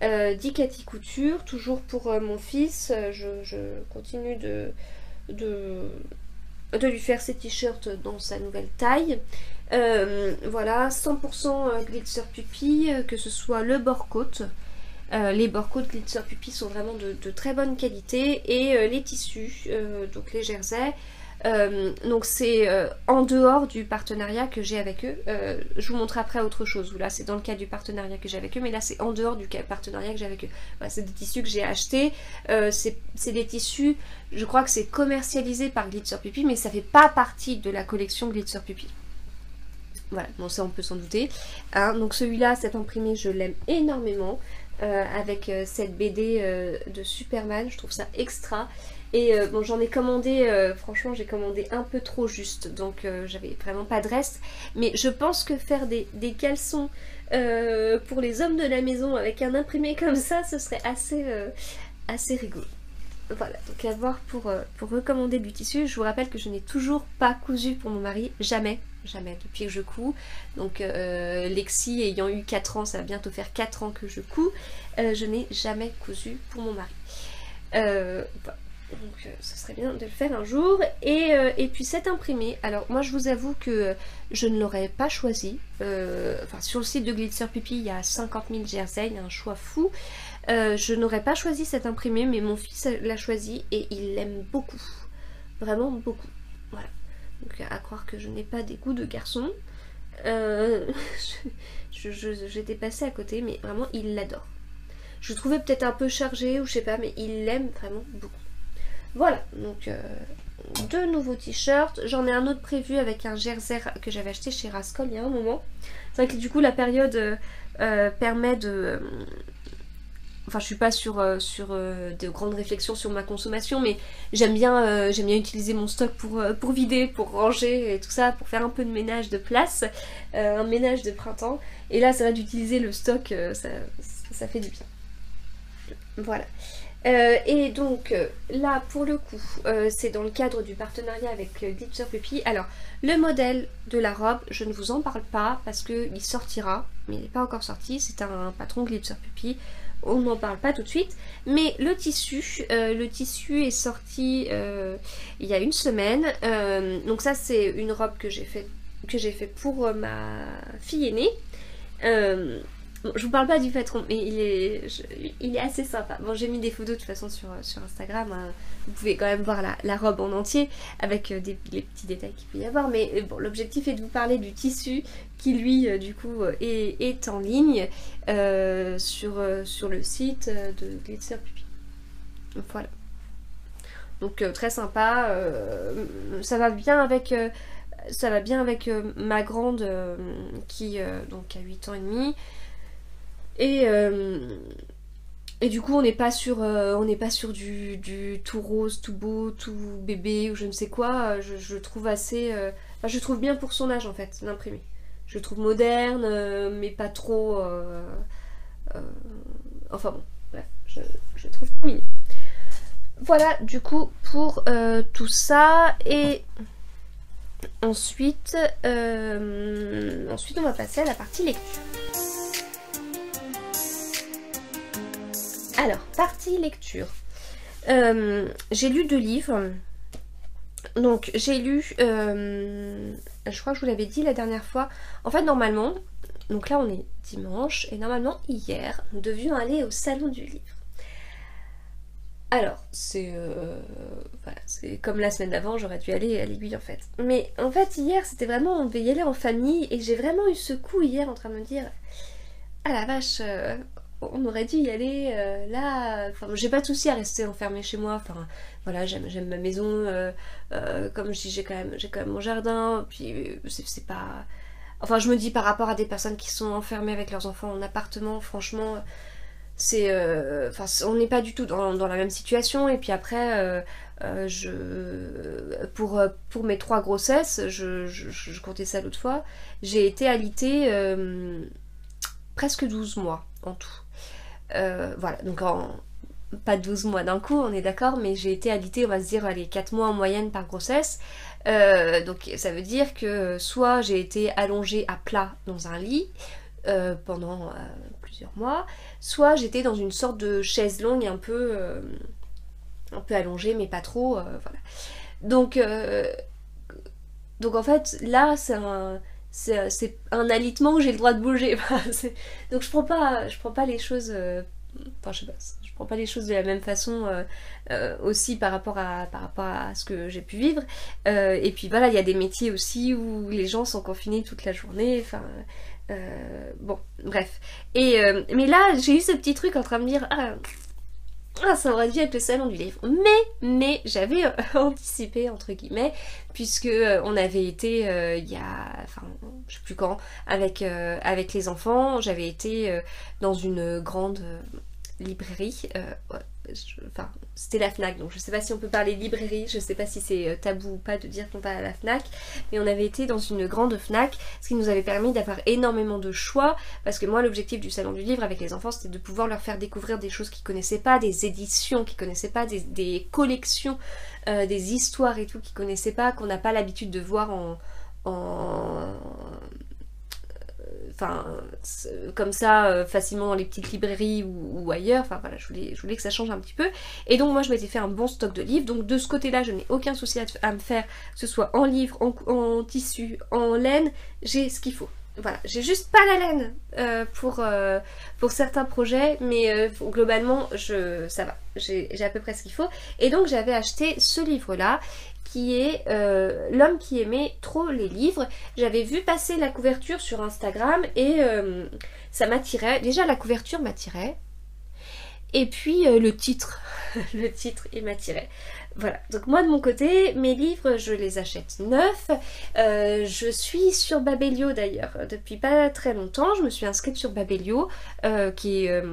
d'Icati Couture, toujours pour mon fils. Je continue de lui faire ses t-shirts dans sa nouvelle taille. Voilà, 100% glitzer pupille, que ce soit le bord-côte. Les bord-côte glitzer pupille sont vraiment de très bonne qualité, et les tissus, donc les jerseys. Donc c'est en dehors du partenariat que j'ai avec eux. Je vous montre après autre chose, où là c'est dans le cadre du partenariat que j'ai avec eux, mais là c'est en dehors du partenariat que j'ai avec eux. Voilà, c'est des tissus que j'ai achetés, c'est des tissus, je crois que c'est commercialisé par Glitzer Pupille, mais ça fait pas partie de la collection Glitzer Pupille. Voilà, bon ça on peut s'en douter. Hein, donc celui-là, cet imprimé, je l'aime énormément, avec cette BD de Superman, je trouve ça extra. Et bon, j'en ai commandé, franchement j'ai commandé un peu trop juste, donc j'avais vraiment pas de reste. Mais je pense que faire des caleçons pour les hommes de la maison avec un imprimé comme ça, ce serait assez rigolo. Voilà, donc à voir pour recommander du tissu. Je vous rappelle que je n'ai toujours pas cousu pour mon mari, jamais depuis que je couds. Donc Lexi ayant eu 4 ans, ça va bientôt faire 4 ans que je couds, je n'ai jamais cousu pour mon mari. Voilà. Donc ce serait bien de le faire un jour. Et puis cet imprimé, alors moi je vous avoue que je ne l'aurais pas choisi. Enfin sur le site de Glitzer Pupille il y a 50 000 jerseys, il y a un choix fou. Je n'aurais pas choisi cet imprimé, mais mon fils l'a choisi et il l'aime beaucoup. Vraiment beaucoup. Voilà. Donc à croire que je n'ai pas des goûts de garçon. J'étais passée à côté, mais vraiment il l'adore. Je le trouvais peut-être un peu chargé ou je sais pas, mais il l'aime vraiment beaucoup. Voilà, donc 2 nouveaux t-shirts. J'en ai un autre prévu avec un jersey que j'avais acheté chez Rascol il y a un moment. C'est vrai que du coup la période permet de... Enfin je suis pas sur de grandes réflexions sur ma consommation, mais j'aime bien utiliser mon stock pour vider, pour ranger et tout ça, pour faire un peu de ménage de place, un ménage de printemps. Et là c'est vrai d'utiliser le stock, ça fait du bien. Voilà. Et donc là pour le coup c'est dans le cadre du partenariat avec Glitzer Pupille. Alors le modèle de la robe, je ne vous en parle pas parce qu'il sortira, mais il n'est pas encore sorti. C'est un patron Glitzer Pupille on n'en parle pas tout de suite. Mais le tissu est sorti il y a une semaine. Donc ça c'est une robe que j'ai fait pour ma fille aînée. Bon, je vous parle pas du patron, mais il est assez sympa. Bon, j'ai mis des photos de toute façon sur Instagram. Hein. Vous pouvez quand même voir la robe en entier avec les petits détails qu'il peut y avoir. Mais bon, l'objectif est de vous parler du tissu qui lui, du coup, est en ligne sur le site de Glitzer Pupi. Voilà. Donc très sympa. Ça va bien avec ma grande qui donc a 8 ans et demi. Et du coup on n'est pas sur du tout rose, tout beau, tout bébé ou je ne sais quoi. Je trouve assez... je trouve bien pour son âge en fait, l'imprimé. Je le trouve moderne, mais pas trop... enfin bon, bref, je trouve mignon. Voilà du coup pour tout ça. Et ensuite on va passer à la partie lecture. Alors, partie lecture. J'ai lu 2 livres. Donc, j'ai lu... je crois que je vous l'avais dit la dernière fois. En fait, normalement... Donc là, on est dimanche. Et normalement, hier, nous devions aller au salon du livre. Alors, c'est comme la semaine d'avant, j'aurais dû aller à l'aiguille en fait. Mais en fait, hier, c'était vraiment... On devait y aller en famille. Et j'ai vraiment eu ce coup hier en train de me dire... Ah la vache... on aurait dû y aller là, enfin j'ai pas de souci à rester enfermée chez moi, enfin voilà, j'aime ma maison, comme je dis j'ai quand même mon jardin, puis c'est pas... Enfin je me dis par rapport à des personnes qui sont enfermées avec leurs enfants en appartement, franchement c'est... Enfin on n'est pas du tout dans la même situation. Et puis après pour mes 3 grossesses, je comptais ça l'autre fois, j'ai été alitée presque 12 mois en tout. Voilà, donc pas 12 mois d'un coup, on est d'accord, mais j'ai été alitée, on va se dire, allez, 4 mois en moyenne par grossesse. Donc ça veut dire que soit j'ai été allongée à plat dans un lit pendant plusieurs mois, soit j'étais dans une sorte de chaise longue un peu allongée, mais pas trop, voilà. Donc en fait, là, c'est un alitement où j'ai le droit de bouger. Donc je prends pas les choses... Enfin je sais pas, je prends pas les choses de la même façon aussi par rapport à ce que j'ai pu vivre. Et puis voilà, il y a des métiers aussi où les gens sont confinés toute la journée. Enfin bon, bref. Mais là, j'ai eu ce petit truc en train de me dire... Ah, ça aurait dû être le salon du livre. Mais j'avais anticipé, entre guillemets, puisque on avait été il y a... Enfin, je sais plus quand, avec les enfants, j'avais été dans une grande librairie. Enfin, c'était la Fnac, donc je sais pas si on peut parler librairie, je sais pas si c'est tabou ou pas de dire qu'on va à la Fnac, mais on avait été dans une grande Fnac, ce qui nous avait permis d'avoir énormément de choix, parce que moi l'objectif du salon du livre avec les enfants c'était de pouvoir leur faire découvrir des choses qu'ils connaissaient pas, des éditions qu'ils connaissaient pas, des collections, des histoires et tout qu'ils connaissaient pas, qu'on n'a pas l'habitude de voir enfin comme ça facilement dans les petites librairies ou ailleurs. Enfin voilà, je voulais que ça change un petit peu. Et donc moi je m'étais fait un bon stock de livres, donc de ce côté là je n'ai aucun souci à me faire, que ce soit en livre, en tissu, en laine, j'ai ce qu'il faut. Voilà, j'ai juste pas la laine pour certains projets, mais globalement ça va, j'ai à peu près ce qu'il faut. Et donc j'avais acheté ce livre là qui est L'homme qui aimait trop les livres. J'avais vu passer la couverture sur Instagram et ça m'attirait. Déjà la couverture m'attirait. Et puis le titre, il m'attirait. Voilà, donc moi de mon côté, mes livres, je les achète neufs. Je suis sur Babelio d'ailleurs, depuis pas très longtemps. Je me suis inscrite sur Babelio, qui est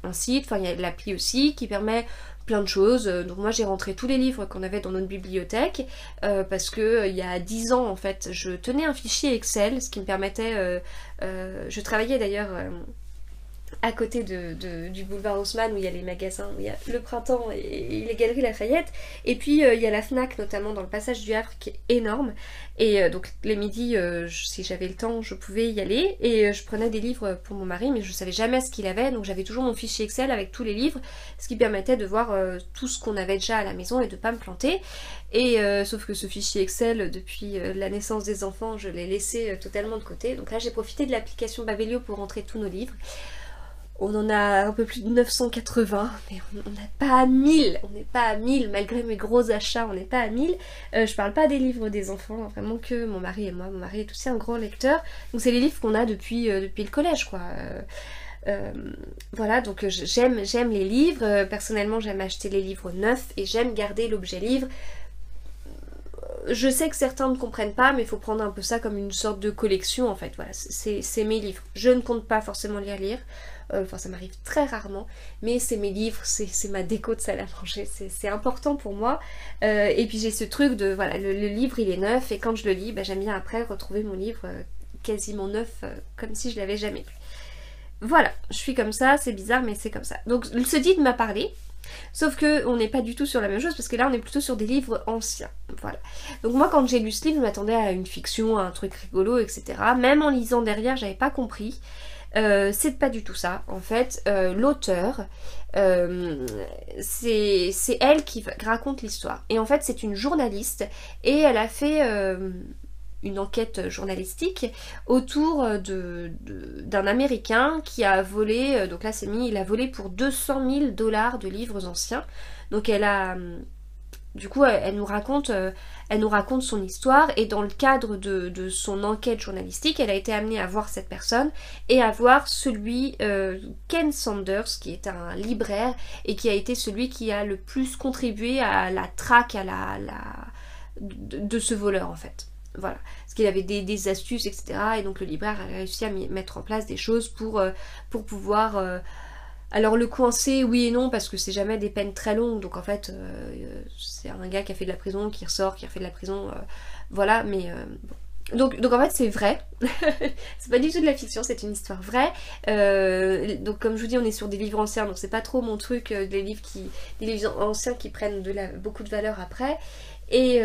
un site, enfin il y a l'appli aussi, qui permet plein de choses. Donc moi j'ai rentré tous les livres qu'on avait dans notre bibliothèque parce que il y a 10 ans en fait je tenais un fichier Excel, ce qui me permettait je travaillais d'ailleurs à côté du boulevard Haussmann où il y a les magasins, où il y a le Printemps et les Galeries Lafayette. Et puis il y a la Fnac notamment dans le passage du Havre qui est énorme. Et donc les midis, si j'avais le temps, je pouvais y aller. Et je prenais des livres pour mon mari, mais je savais jamais ce qu'il avait. Donc j'avais toujours mon fichier Excel avec tous les livres, ce qui permettait de voir tout ce qu'on avait déjà à la maison et de pas me planter. Et sauf que ce fichier Excel, depuis la naissance des enfants, je l'ai laissé totalement de côté. Donc là j'ai profité de l'application Babelio pour rentrer tous nos livres. On en a un peu plus de 980, mais on n'est pas à 1000, on n'est pas à 1000, malgré mes gros achats, on n'est pas à 1000. Je parle pas des livres des enfants, vraiment que mon mari et moi. Mon mari est aussi un grand lecteur, donc c'est les livres qu'on a depuis le collège, quoi. Voilà, donc j'aime les livres. Personnellement, j'aime acheter les livres neufs et j'aime garder l'objet livre. Je sais que certains ne comprennent pas, mais il faut prendre un peu ça comme une sorte de collection en fait. Voilà, c'est mes livres. Je ne compte pas forcément les relire. Enfin, ça m'arrive très rarement, mais c'est mes livres, c'est ma déco de salle à manger, c'est important pour moi. Et puis j'ai ce truc de, voilà, le livre il est neuf, et quand je le lis, bah, j'aime bien après retrouver mon livre quasiment neuf, comme si je l'avais jamais lu. Voilà, je suis comme ça, c'est bizarre, mais c'est comme ça. Donc ce guide m'a parlé, sauf que on n'est pas du tout sur la même chose, parce que là on est plutôt sur des livres anciens. Voilà. Donc moi quand j'ai lu ce livre, je m'attendais à une fiction, à un truc rigolo, etc. Même en lisant derrière, j'avais pas compris. C'est pas du tout ça en fait. L'auteur, c'est elle qui raconte l'histoire, et en fait c'est une journaliste et elle a fait une enquête journalistique autour d'un Américain qui a volé, donc là c'est mis, il a volé pour 200 000 $ de livres anciens. Donc elle a du coup, elle nous raconte son histoire, et dans le cadre de son enquête journalistique, elle a été amenée à voir cette personne et à voir celui, Ken Sanders, qui est un libraire et qui a été celui qui a le plus contribué à la traque de ce voleur en fait. Voilà, parce qu'il avait des astuces, etc. Et donc le libraire a réussi à mettre en place des choses pour pouvoir... alors le coincer, oui et non, parce que c'est jamais des peines très longues, donc en fait c'est un gars qui a fait de la prison, qui ressort, qui a fait de la prison, voilà, mais bon. Donc en fait c'est vrai, c'est pas du tout de la fiction, c'est une histoire vraie. Donc comme je vous dis, on est sur des livres anciens, donc c'est pas trop mon truc, des livres anciens qui prennent beaucoup de valeur après, et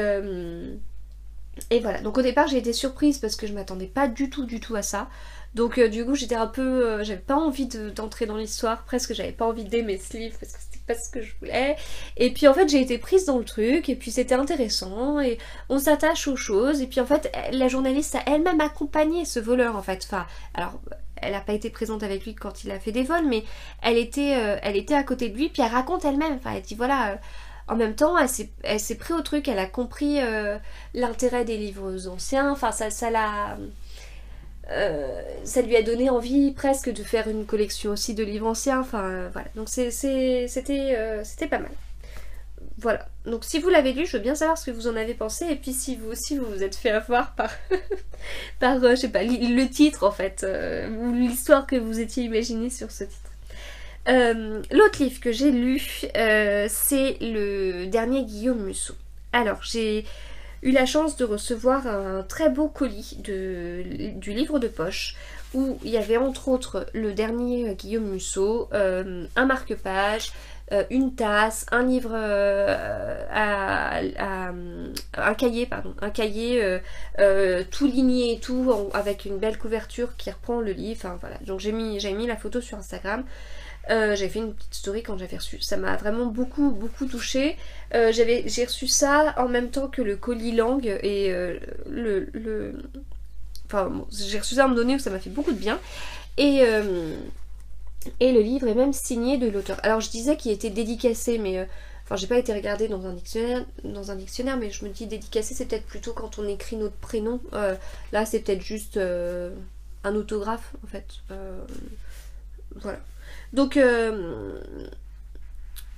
voilà, donc au départ j'ai été surprise parce que je m'attendais pas du tout à ça. Donc du coup j'étais un peu... j'avais pas envie d'entrer dans l'histoire, presque j'avais pas envie d'aimer ce livre parce que c'était pas ce que je voulais. Et puis en fait j'ai été prise dans le truc, et puis c'était intéressant, et on s'attache aux choses, et puis en fait la journaliste a elle-même accompagné ce voleur en fait. Enfin, alors elle a pas été présente avec lui quand il a fait des vols, mais elle était à côté de lui, puis elle raconte elle-même, enfin elle dit voilà... en même temps, elle s'est pris au truc, elle a compris l'intérêt des livres anciens, enfin ça lui a donné envie presque de faire une collection aussi de livres anciens, enfin voilà, donc c'était pas mal. Voilà, donc si vous l'avez lu, je veux bien savoir ce que vous en avez pensé, et puis si vous aussi vous vous êtes fait avoir par, je sais pas, le titre en fait, ou l'histoire que vous étiez imaginé sur ce titre. L'autre livre que j'ai lu, c'est le dernier Guillaume Musso. Alors j'ai eu la chance de recevoir un très beau colis du livre de poche, où il y avait entre autres le dernier Guillaume Musso, un marque-page, une tasse, un livre, un cahier tout ligné et tout, avec une belle couverture qui reprend le livre, enfin voilà. Donc j'avais mis la photo sur Instagram. J'avais fait une petite story quand j'avais reçu, ça m'a vraiment beaucoup touchée. J'ai reçu ça en même temps que le colis langue, et enfin bon, j'ai reçu ça à un moment donné où ça m'a fait beaucoup de bien, et le livre est même signé de l'auteur. Alors je disais qu'il était dédicacé, mais enfin j'ai pas été regarder dans un dictionnaire, mais je me dis dédicacé c'est peut-être plutôt quand on écrit notre prénom. Là c'est peut-être juste un autographe en fait. Voilà. Donc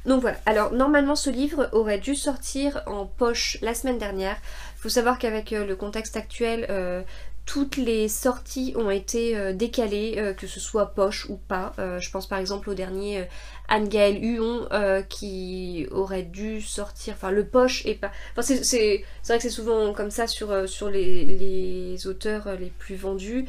voilà, alors normalement ce livre aurait dû sortir en poche la semaine dernière. Il faut savoir qu'avec le contexte actuel, toutes les sorties ont été décalées, que ce soit poche ou pas. Je pense par exemple au dernier Anne-Gaëlle Huon qui aurait dû sortir, enfin le poche et pas... Enfin c'est vrai que c'est souvent comme ça sur les auteurs les plus vendus.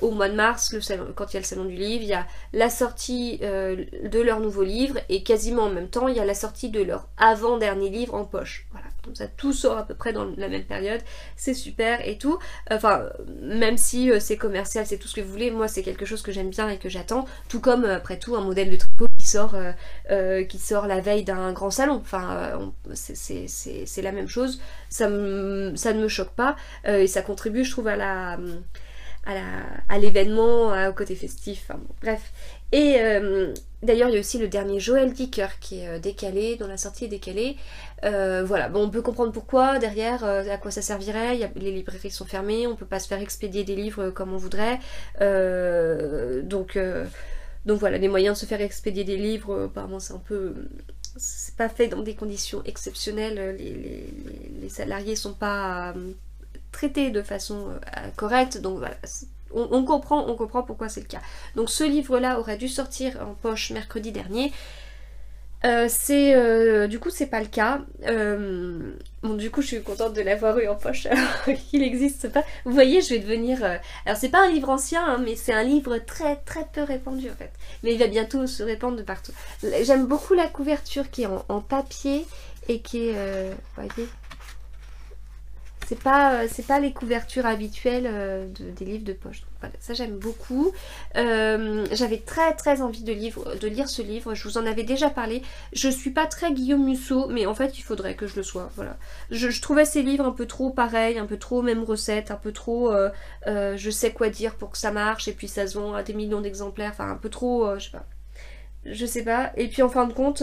Au mois de mars, quand il y a le salon du livre, il y a la sortie de leur nouveau livre et quasiment en même temps il y a la sortie de leur avant-dernier livre en poche. Voilà, comme ça tout sort à peu près dans la même période, c'est super et tout. Enfin, même si c'est commercial, c'est tout ce que vous voulez, moi c'est quelque chose que j'aime bien et que j'attends, tout comme après tout un modèle de tricot qui sort la veille d'un grand salon. Enfin, c'est la même chose, ça ne me choque pas et ça contribue, je trouve, à l'événement, au côté festif, enfin, bon, bref. Et d'ailleurs il y a aussi le dernier Joël Dicker qui est décalé, dont la sortie est décalée. Voilà, bon, on peut comprendre pourquoi derrière, à quoi ça servirait. Les librairies sont fermées, on peut pas se faire expédier des livres comme on voudrait. Donc voilà, les moyens de se faire expédier des livres, apparemment c'est un peu... C'est pas fait dans des conditions exceptionnelles, les salariés sont pas traités de façon correcte, donc voilà, on comprend pourquoi c'est le cas. Donc ce livre-là aurait dû sortir en poche mercredi dernier. Du coup c'est pas le cas. Bon, du coup je suis contente de l'avoir eu en poche alors qu'il n'existe pas. Vous voyez, je vais devenir... alors c'est pas un livre ancien, hein, mais c'est un livre très très peu répandu en fait. Mais il va bientôt se répandre de partout. J'aime beaucoup la couverture qui est en papier et qui est... vous voyez, c'est pas les couvertures habituelles des livres de poche. Donc, voilà, ça j'aime beaucoup. J'avais très très envie de lire ce livre. Je vous en avais déjà parlé. Je suis pas très Guillaume Musso, mais en fait il faudrait que je le sois. Voilà. Je trouvais ces livres un peu trop pareils, un peu trop même recette, un peu trop je sais quoi dire pour que ça marche et puis ça se vend à des millions d'exemplaires. Enfin un peu trop, je sais pas. Et puis en fin de compte,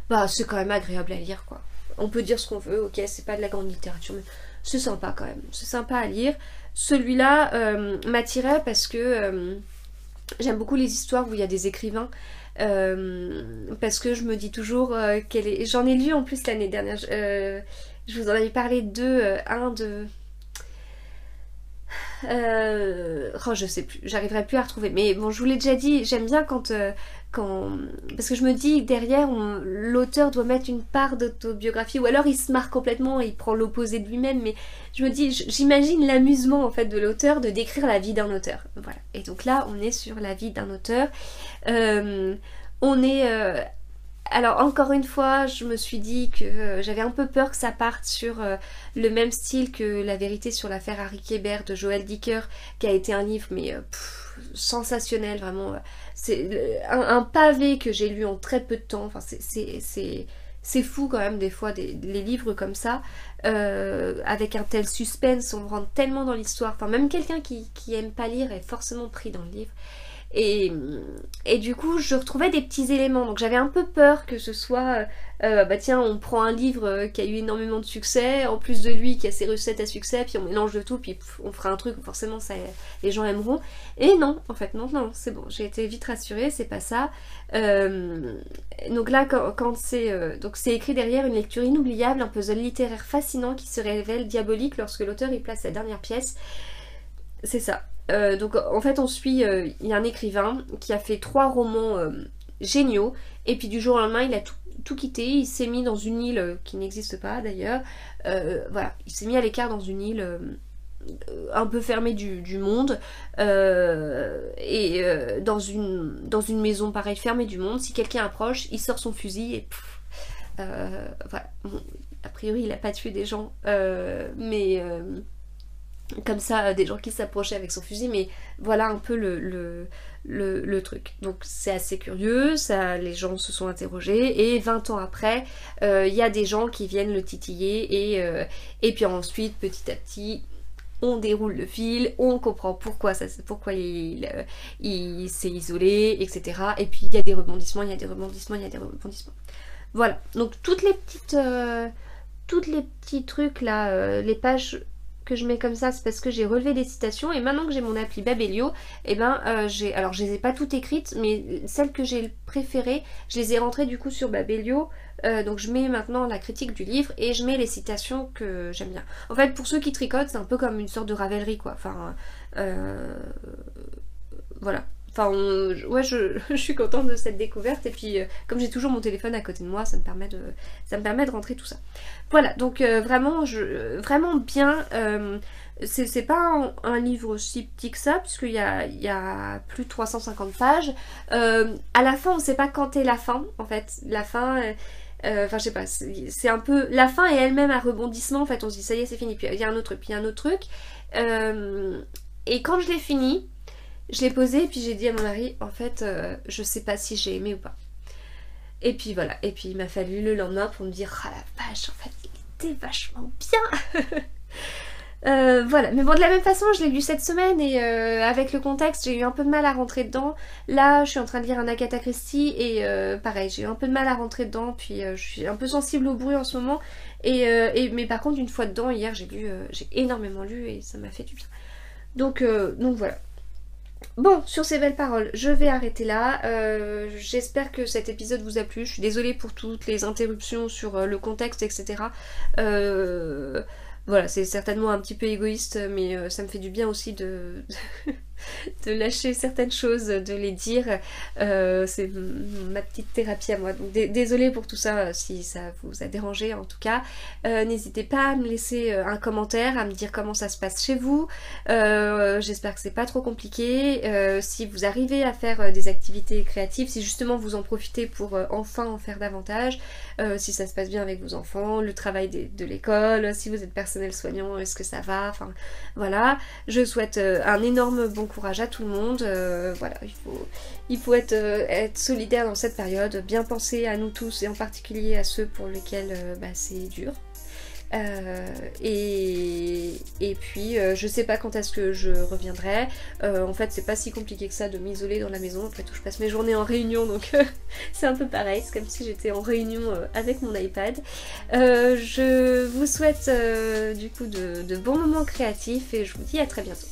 bah c'est quand même agréable à lire quoi. On peut dire ce qu'on veut, ok, c'est pas de la grande littérature, mais c'est sympa quand même, c'est sympa à lire. Celui-là m'attirait parce que j'aime beaucoup les histoires où il y a des écrivains, parce que je me dis toujours qu'elle est... J'en ai lu en plus l'année dernière, je vous en avais parlé un de... oh je sais plus, j'arriverai plus à retrouver, mais bon je vous l'ai déjà dit, j'aime bien quand parce que je me dis derrière l'auteur doit mettre une part d'autobiographie ou alors il se marre complètement et il prend l'opposé de lui-même, mais je me dis, j'imagine l'amusement en fait de l'auteur de décrire la vie d'un auteur, voilà. Et donc là on est sur la vie d'un auteur, on est alors encore une fois, je me suis dit que j'avais un peu peur que ça parte sur le même style que La vérité sur l'affaire Harry Kéber de Joël Dicker, qui a été un livre mais sensationnel, vraiment. C'est un pavé que j'ai lu en très peu de temps. Enfin, c'est fou quand même des fois les livres comme ça, avec un tel suspense, on rentre tellement dans l'histoire. Enfin, même quelqu'un qui aime pas lire est forcément pris dans le livre. Et du coup je retrouvais des petits éléments, donc j'avais un peu peur que ce soit bah tiens on prend un livre qui a eu énormément de succès, en plus de lui qui a ses recettes à succès, puis on mélange de tout, puis on fera un truc où forcément ça, les gens aimeront. Et non, en fait non, c'est bon, j'ai été vite rassurée, c'est pas ça. Donc là quand c'est donc c'est écrit derrière une lecture inoubliable, un puzzle littéraire fascinant qui se révèle diabolique lorsque l'auteur y place sa dernière pièce. C'est ça. Donc en fait on suit, il y a un écrivain qui a fait 3 romans géniaux et puis du jour au lendemain il a tout quitté, il s'est mis dans une île qui n'existe pas d'ailleurs, voilà, il s'est mis à l'écart dans une île un peu fermée du monde, et dans une maison pareille fermée du monde, si quelqu'un approche il sort son fusil et voilà, bon, a priori il a pas tué des gens, mais comme ça, des gens qui s'approchaient avec son fusil, mais voilà un peu le truc. Donc c'est assez curieux, ça, les gens se sont interrogés, et 20 ans après, il y a des gens qui viennent le titiller, et puis ensuite, petit à petit, on déroule le fil, on comprend pourquoi il s'est isolé, etc. Et puis il y a des rebondissements, il y a des rebondissements, il y a des rebondissements. Voilà, donc toutes les petits trucs là, les pages que je mets comme ça, c'est parce que j'ai relevé les citations et maintenant que j'ai mon appli Babelio, et ben alors je les ai pas toutes écrites, mais celles que j'ai préférées, je les ai rentrées du coup sur Babelio. Donc je mets maintenant la critique du livre et je mets les citations que j'aime bien. En fait, pour ceux qui tricotent, c'est un peu comme une sorte de Ravelry quoi. Enfin, voilà. Enfin, ouais, je suis contente de cette découverte et puis comme j'ai toujours mon téléphone à côté de moi, ça me permet de rentrer tout ça. Voilà, donc vraiment, vraiment bien. C'est pas un livre si petit que ça, puisqu'il y a plus de 350 pages. À la fin, on sait pas quand est la fin, en fait. La fin... Enfin, je sais pas, c'est un peu... La fin est elle-même un rebondissement, en fait, on se dit ça y est, c'est fini, puis il y a un autre truc, puis il y a un autre truc. Et quand je l'ai fini, je l'ai posé, et puis j'ai dit à mon mari, en fait, je sais pas si j'ai aimé ou pas. Et puis voilà, et puis il m'a fallu le lendemain pour me dire, ah la vache, en fait, il était vachement bien. Voilà, mais bon, de la même façon, je l'ai lu cette semaine et avec le contexte, j'ai eu un peu de mal à rentrer dedans. Là, je suis en train de lire un Agatha Christie et pareil, j'ai eu un peu de mal à rentrer dedans, puis je suis un peu sensible au bruit en ce moment. Mais par contre, une fois dedans, hier, j'ai énormément lu et ça m'a fait du bien. Donc voilà. Bon, sur ces belles paroles, je vais arrêter là. J'espère que cet épisode vous a plu. Je suis désolée pour toutes les interruptions sur le contexte, etc. Voilà, c'est certainement un petit peu égoïste, mais ça me fait du bien aussi de lâcher certaines choses, de les dire. C'est ma petite thérapie à moi. Donc désolée pour tout ça si ça vous a dérangé en tout cas. N'hésitez pas à me laisser un commentaire, à me dire comment ça se passe chez vous. J'espère que c'est pas trop compliqué. Si vous arrivez à faire des activités créatives, si justement vous en profitez pour enfin en faire davantage, si ça se passe bien avec vos enfants, le travail de l'école, si vous êtes personnel soignant, est-ce que ça va, enfin voilà. Je souhaite un énorme bon courage à tout le monde. Voilà, il faut être solidaire dans cette période, bien penser à nous tous et en particulier à ceux pour lesquels c'est dur. Et puis je sais pas quand est-ce que je reviendrai. En fait c'est pas si compliqué que ça de m'isoler dans la maison, après tout je passe mes journées en réunion donc c'est un peu pareil, c'est comme si j'étais en réunion avec mon iPad. Je vous souhaite du coup de bons moments créatifs et je vous dis à très bientôt.